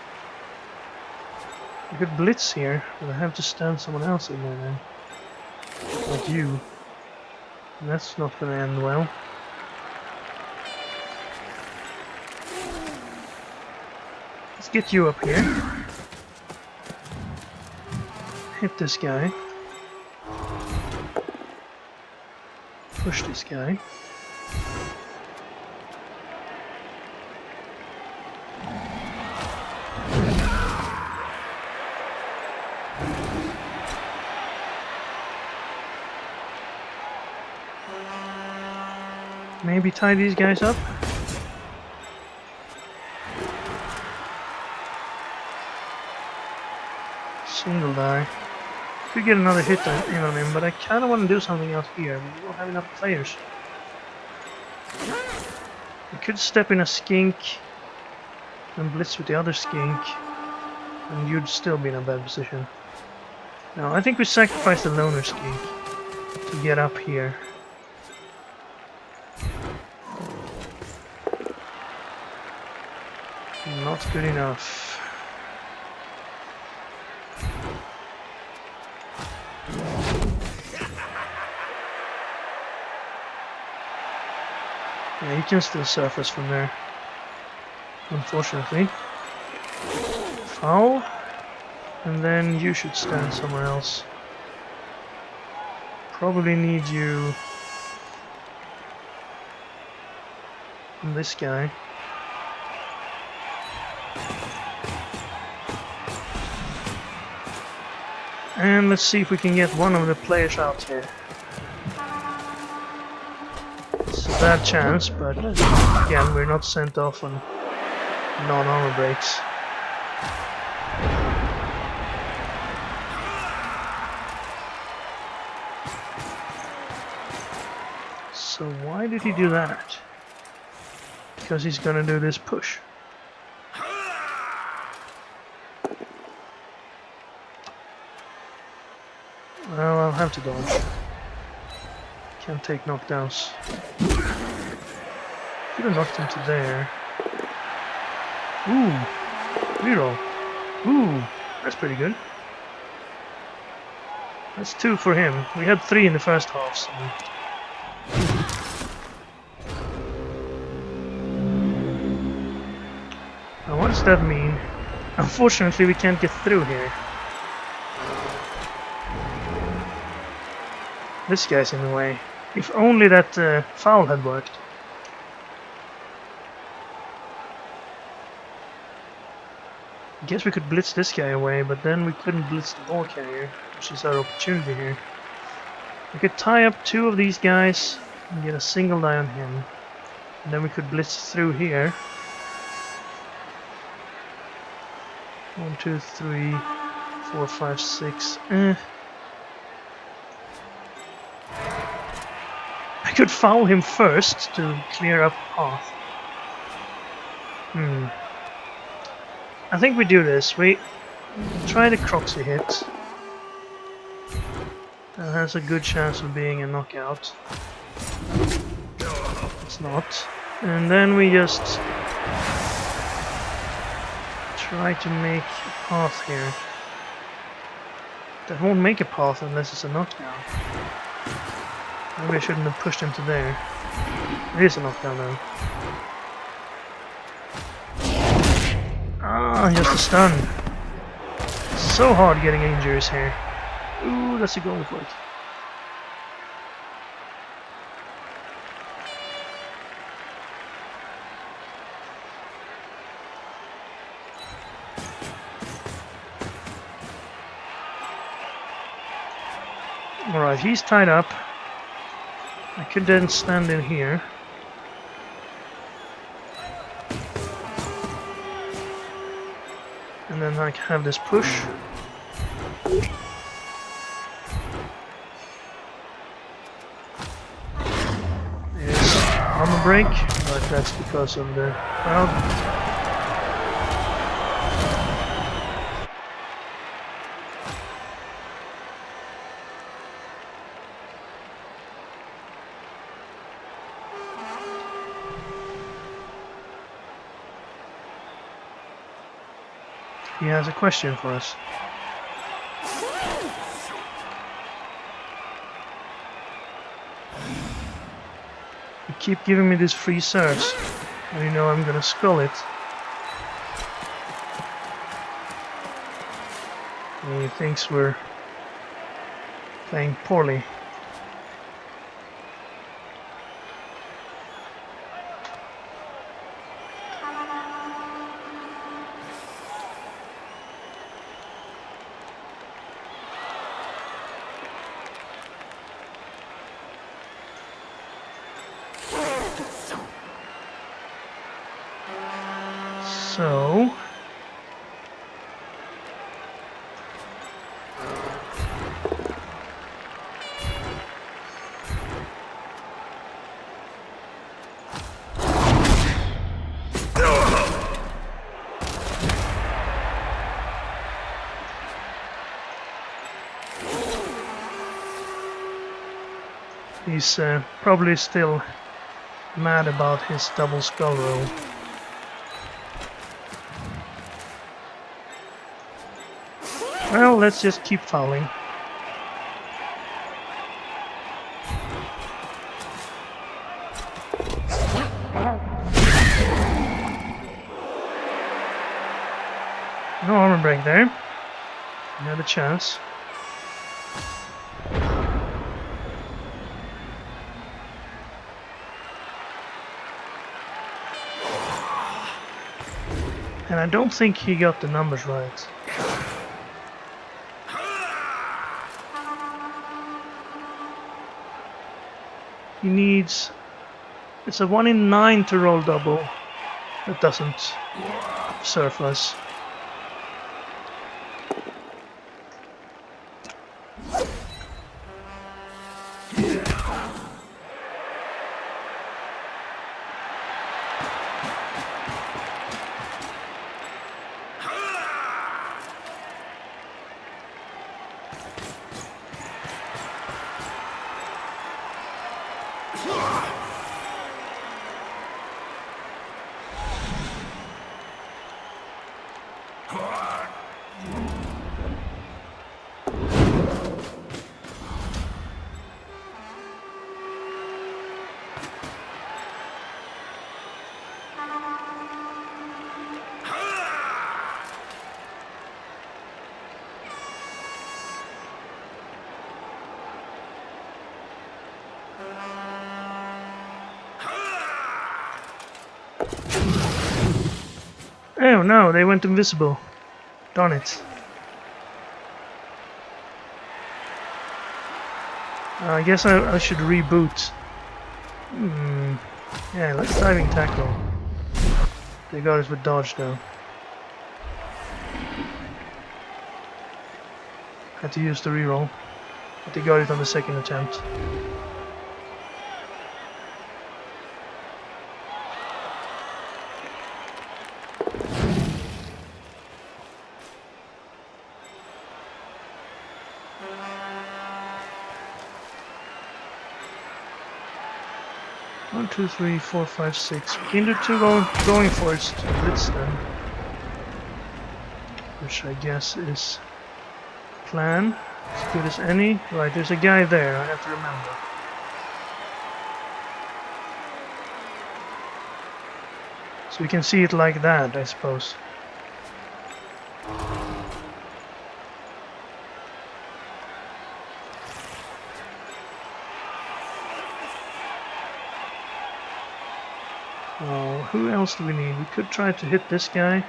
I could blitz here, but I have to stand someone else in there now. Like you. And that's not going to end well. Let's get you up here. Hit this guy. Push this guy. Maybe tie these guys up. Single die. Could get another hit in on him, but I kind of want to do something else here. We don't have enough players. We could step in a skink and blitz with the other skink, and you'd still be in a bad position. No, I think we sacrifice the loner skink to get up here. Not good enough. Yeah, he can still surface from there. Unfortunately. Foul. And then you should stand somewhere else. Probably need you on this guy. And let's see if we can get one of the players out here. It's a bad chance, but again, we're not sent off on non-armor breaks. So why did he do that? Because he's gonna do this push. Well, I'll have to dodge. Can't take knockdowns. Could have knocked him to there. Ooh! Reroll. Ooh! That's pretty good. That's 2 for him. We had 3 in the first half, so... Now what does that mean? Unfortunately, we can't get through here. This guy's in the way. If only that foul had worked. I guess we could blitz this guy away, but then we couldn't blitz the ball carrier, which is our opportunity here. We could tie up 2 of these guys and get a single die on him. And then we could blitz through here. 1, 2, 3, 4, 5, 6. I could foul him first to clear up path. I think we do this. We try the Croxy hit. That has a good chance of being a knockout. It's not. And then we just try to make a path here. That won't make a path unless it's a knockdown. Maybe I shouldn't have pushed him to there. It is a knockdown though. Ah, just a stun. So hard getting injuries here. Ooh, that's a goal for it. Alright, he's tied up. I could then stand in here. then I have this push. There's armor break, but that's because of the crowd. He has a question for us. You keep giving me these free serves, and you know I'm gonna skull it. And he thinks we're playing poorly. So he's probably still mad about his double skull roll. Well, let's just keep fouling. No armor break there. You had a chance. And I don't think he got the numbers right. He needs... It's a 1 in 9 to roll double. That doesn't surface. Oh no, they went invisible. Darn it. I guess I should reboot. Yeah, let's diving tackle. They got us with dodge though. Had to use the reroll, but they got it on the second attempt. One, two, three, four, five, six. Between the two going for it, blitz then. Which I guess is plan. As good as any. Right, there's a guy there, I have to remember. So we can see it like that, I suppose. Oh, who else do we need? We could try to hit this guy.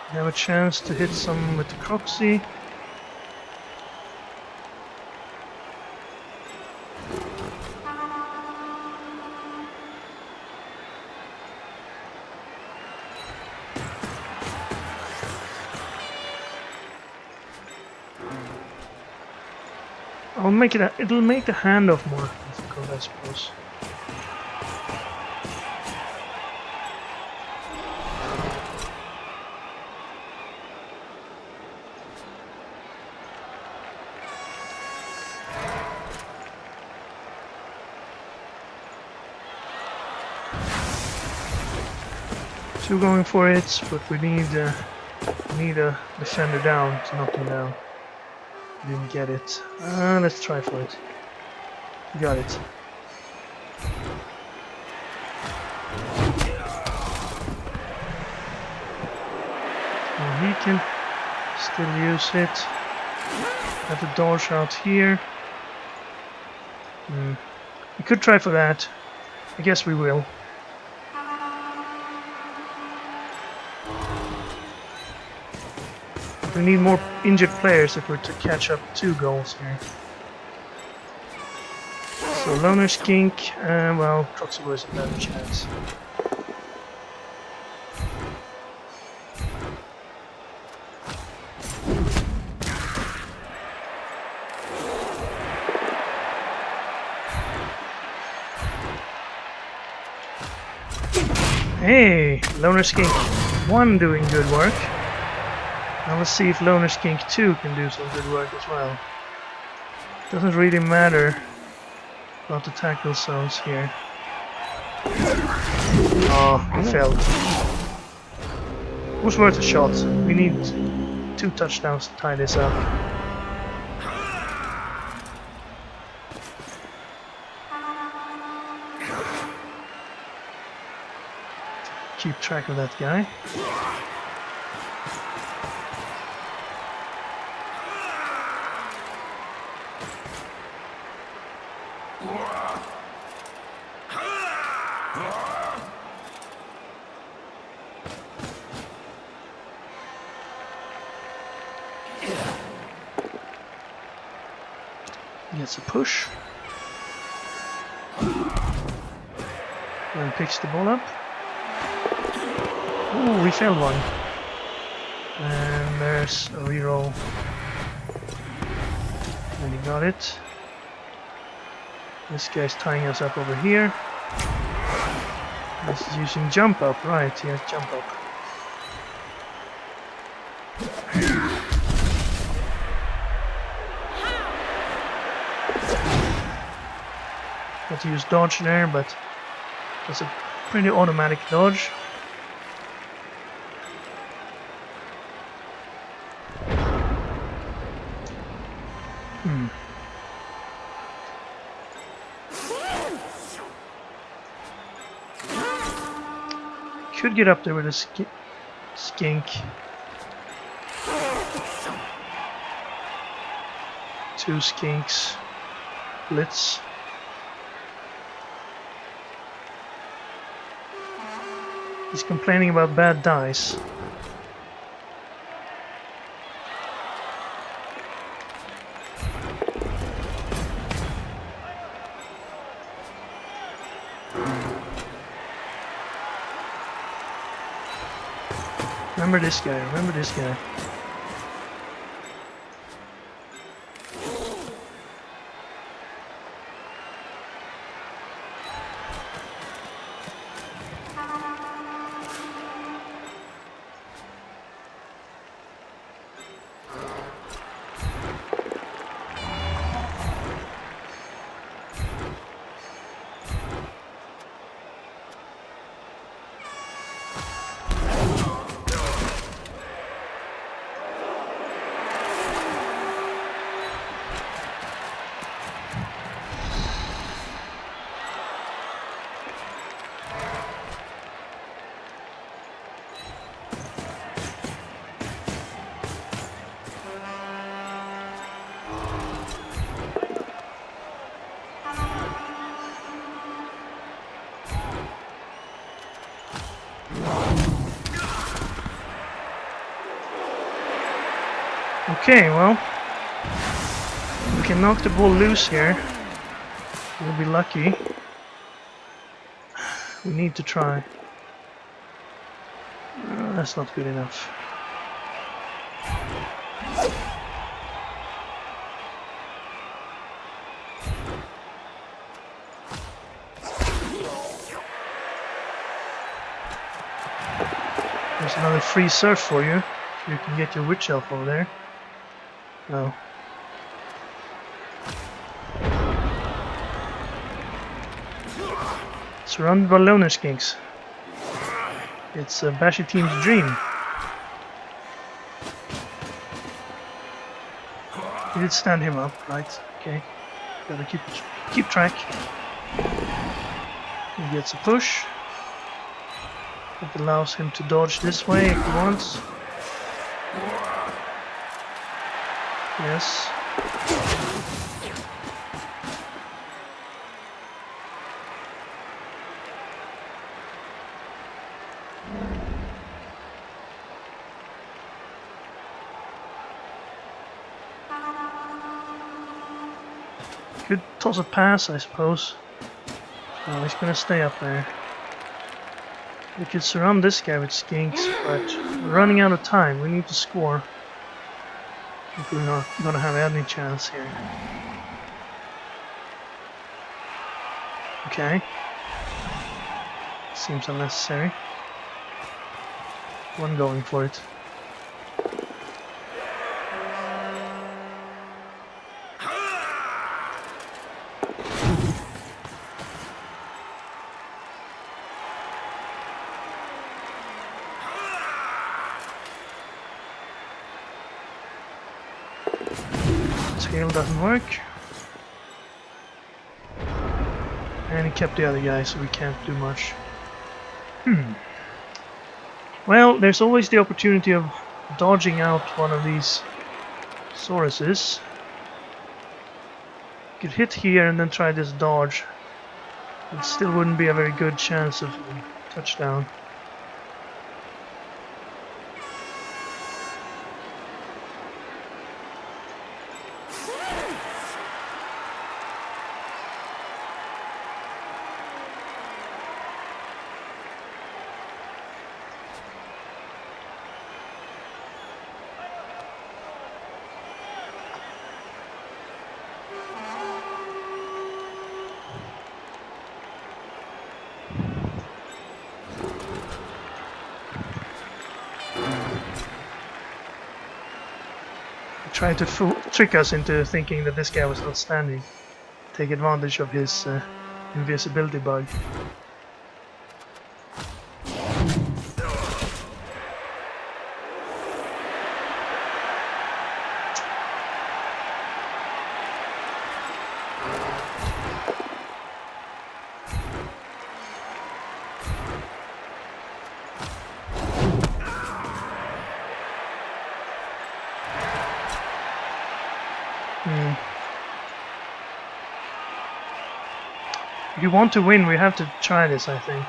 We have a chance to hit some with the Croxy. I'll make it. It'll make the handoff more difficult, I suppose. Two going for it, but we need a defender down to knock him down. Didn't get it. Let's try for it. Got it. Well, he can still use it. Have to dodge out here. We could try for that. I guess we will. We need more injured players if we're to catch up 2 goals here. So Loner Skink, well, Proximo is a better chance. Hey, Loner Skink 1 doing good work. Now let's see if Loner Skink 2 can do some good work as well. Doesn't really matter about the tackle zones here. Oh, he failed. It was worth a shot. We need 2 touchdowns to tie this up. Keep track of that guy. Gets a push. And picks the ball up. Oh, we failed one. And there's a reroll. And he got it. This guy's tying us up over here. This is using jump up, right? He has jump up. Got to use dodge there, but that's a pretty automatic dodge. Could get up there with a skink. 2 skinks. Blitz. He's complaining about bad dice. Remember this guy, remember this guy. Okay, well, we can knock the ball loose here. We'll be lucky. We need to try. That's not good enough. another free surf for you. You can get your witch elf over there. No. Surrounded by loner skinks. It's a Bashy team's dream. He did stand him up, right? Okay. Gotta keep track. He gets a push. It allows him to dodge this way if he wants. Yes. Could toss a pass, I suppose. No, he's gonna stay up there. We could surround this guy with skinks, but we're running out of time. We need to score if we're not gonna have any chance here. Okay. Seems unnecessary. One going for it. Scale doesn't work. And he kept the other guy, so we can't do much. Well, there's always the opportunity of dodging out one of these Sauruses. You could hit here and then try this dodge. It still wouldn't be a very good chance of touchdown. Trying to trick us into thinking that this guy was not standing. Take advantage of his invisibility bug. If you want to win, we have to try this, I think.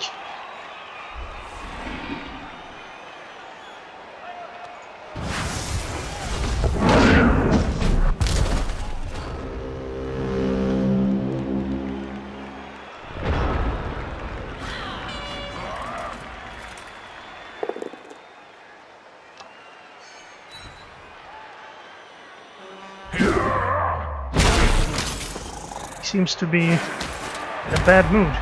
He seems to be in a bad mood.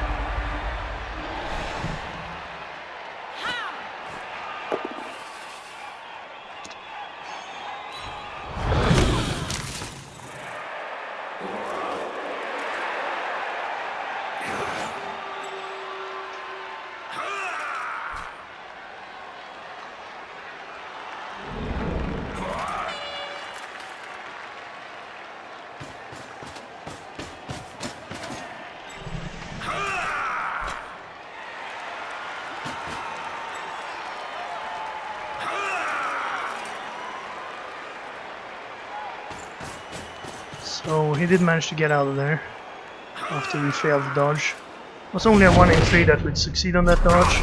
So he did manage to get out of there after we failed the dodge. It was only a 1 in 3 that would succeed on that dodge,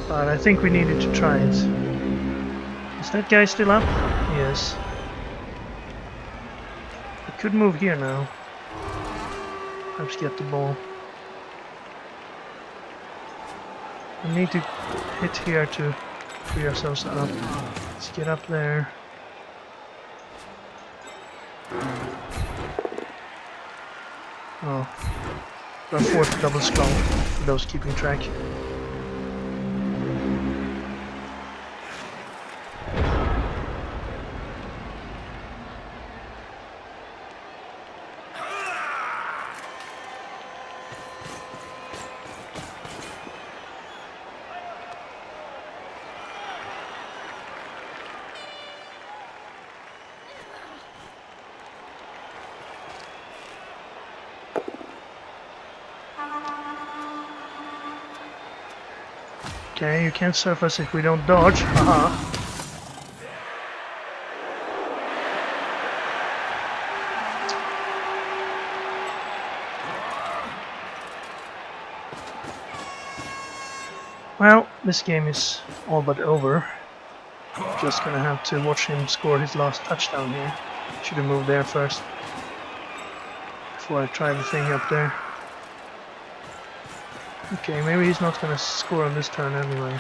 but I think we needed to try it. Is that guy still up? Yes. We could move here now. Perhaps get the ball. We need to hit here to free ourselves up. Let's get up there. Oh, got a fourth double skull for those keeping track. Okay, you can't surf us if we don't dodge. Haha. Well, this game is all but over. Just gonna have to watch him score his last touchdown here. Should have moved there first. Before I try the thing up there. Okay, maybe he's not gonna score on this turn anyway.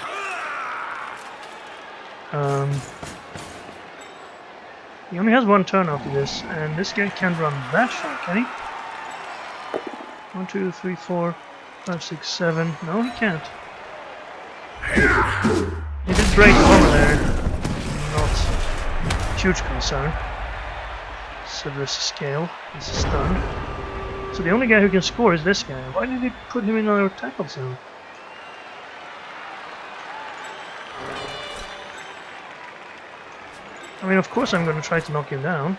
He only has one turn after this, and this guy can't run that far, can he? 1, 2, 3, 4, 5, 6, 7. No, he can't. He did break armor there. Not a huge concern. Severus scale. He's stunned. So the only guy who can score is this guy. Why did he put him in our tackle zone? I mean, of course I'm going to try to knock him down.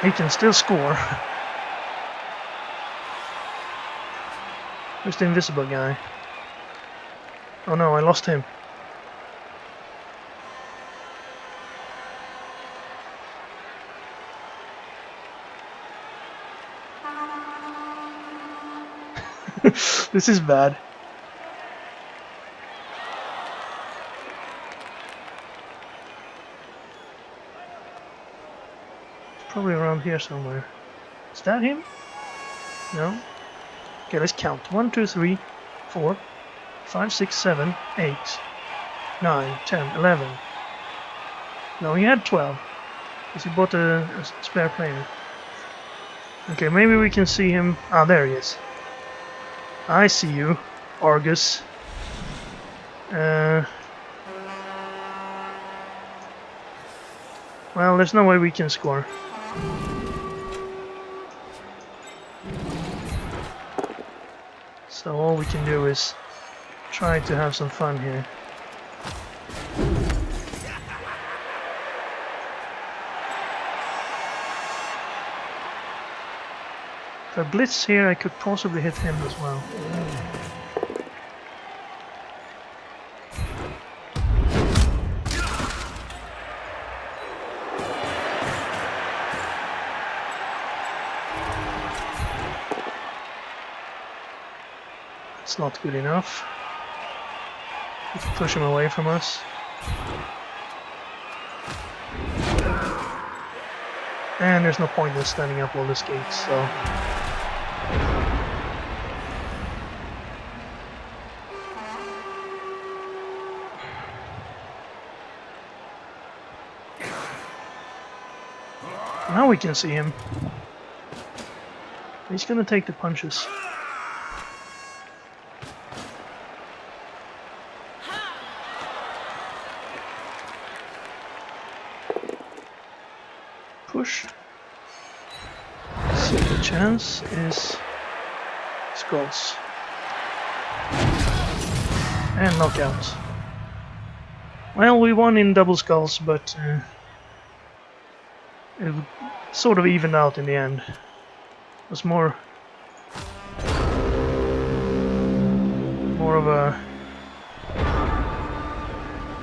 He can still score. Where's the invisible guy? Oh no, I lost him. This is bad. It's probably around here somewhere. Is that him? No? Okay, let's count. 1, 2, 3, 4, 5, 6, 7, 8, 9, 10, 11. No, he had 12. Because he bought a spare player. Okay, maybe we can see him. Ah, there he is. I see you, Argus. Well, there's no way we can score. So all we can do is try to have some fun here. If I blitz here, I could possibly hit him as well. It's not good enough. We have to push him away from us. And there's no point in standing up all this gate, so... Now we can see him. He's gonna take the punches. Push. So the chance is skulls. And knockout. Well, we won in double skulls, but it sort of evened out in the end. It was more of a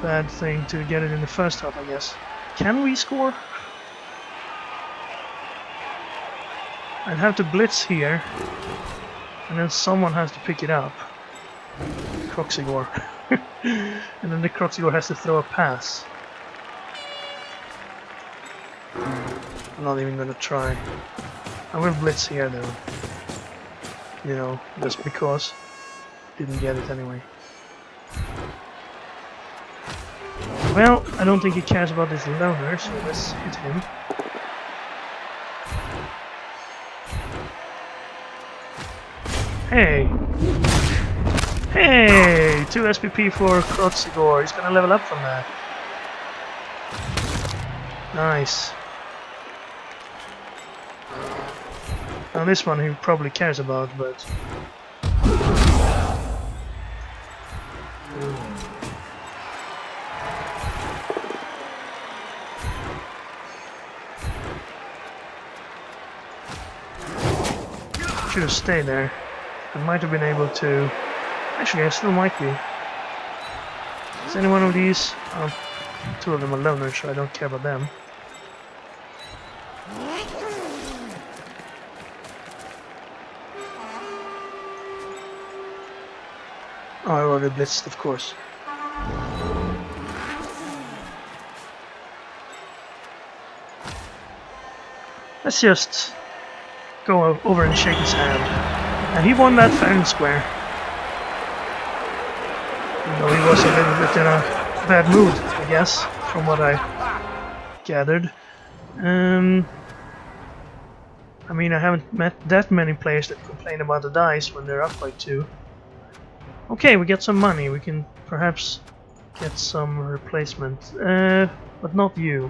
bad thing to get it in the first half, I guess. Can we score? I'd have to blitz here, and then someone has to pick it up. Croxigor. And then the Croxigor has to throw a pass. I'm not even gonna try. I will blitz here though. You know, just because. Didn't get it anyway. Well, I don't think he cares about this loner, so let's hit him. Hey! Hey! 2 SPP for Croxigor. He's gonna level up from that. Nice. Now this one he probably cares about, but... should have stayed there. I might have been able to... Actually, I still might be. Is any one of these... two of them are loners, so I don't care about them. Oh, I already blitzed, of course. Let's just go over and shake his hand. And he won that fair and square. Even though he was a little bit in a bad mood, I guess, from what I gathered. I mean, I haven't met that many players that complain about the dice when they're up by 2. Okay, we get some money. We can perhaps get some replacement. But not you.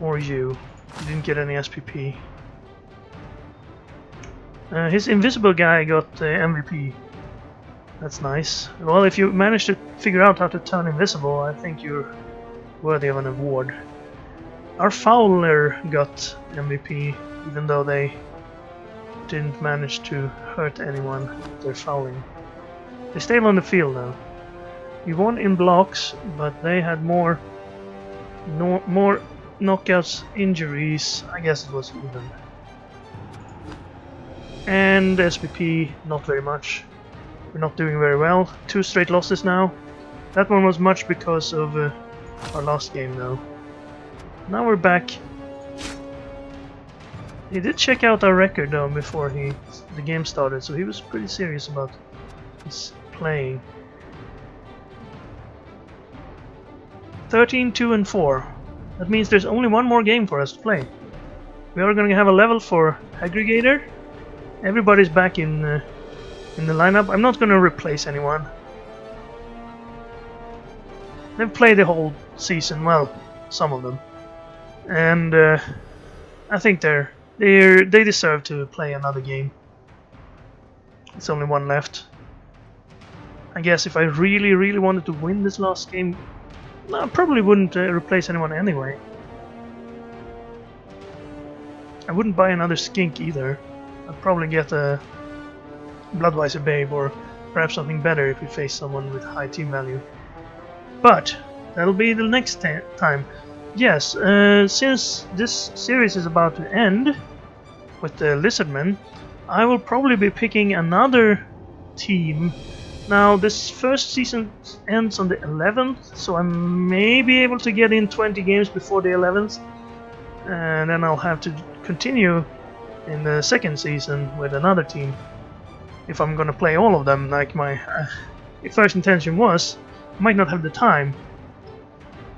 Or you. You didn't get any SPP. His invisible guy got MVP. That's nice. Well, if you manage to figure out how to turn invisible, I think you're worthy of an award. Our Fowler got MVP, even though they didn't manage to hurt anyone with their fouling. They stayed on the field though. We won in blocks, but they had more knockouts, injuries. I guess it was even. And SPP, not very much. We're not doing very well. 2 straight losses now. That one was much because of our last game though. Now we're back. He did check out our record though before the game started, so he was pretty serious about his playing. 13, 2 and 4. That means there's only one more game for us to play. We are going to have a level for aggregator. Everybody's back in the lineup. I'm not going to replace anyone. They've played the whole season, well, some of them, and I think they deserve to play another game. It's only one left. I guess if I really wanted to win this last game, no, I probably wouldn't replace anyone anyway. I wouldn't buy another skink either. I'd probably get a Bloodweiser Babe or perhaps something better if we face someone with high team value. But that'll be the next time. Yes, since this series is about to end with the Lizardmen, I will probably be picking another team. Now, this first season ends on the 11th, so I may be able to get in 20 games before the 11th, and then I'll have to continue in the second season with another team. If I'm gonna play all of them, like my first intention was, I might not have the time.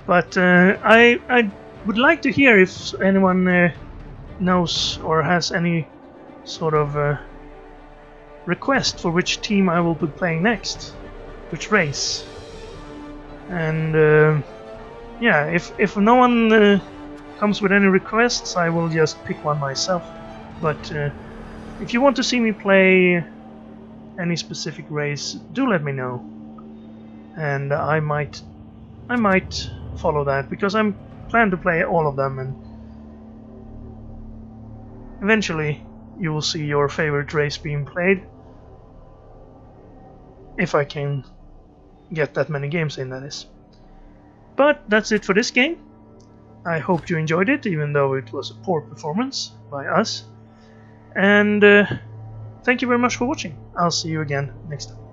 But I would like to hear if anyone knows or has any sort of request for which team I will be playing next, which race. And yeah, if no one comes with any requests, I will just pick one myself. But if you want to see me play any specific race, do let me know, and I might follow that, because I'm planning to play all of them, and eventually you will see your favorite race being played, if I can get that many games in, that is. But that's it for this game. I hope you enjoyed it, even though it was a poor performance by us. And thank you very much for watching. I'll see you again next time.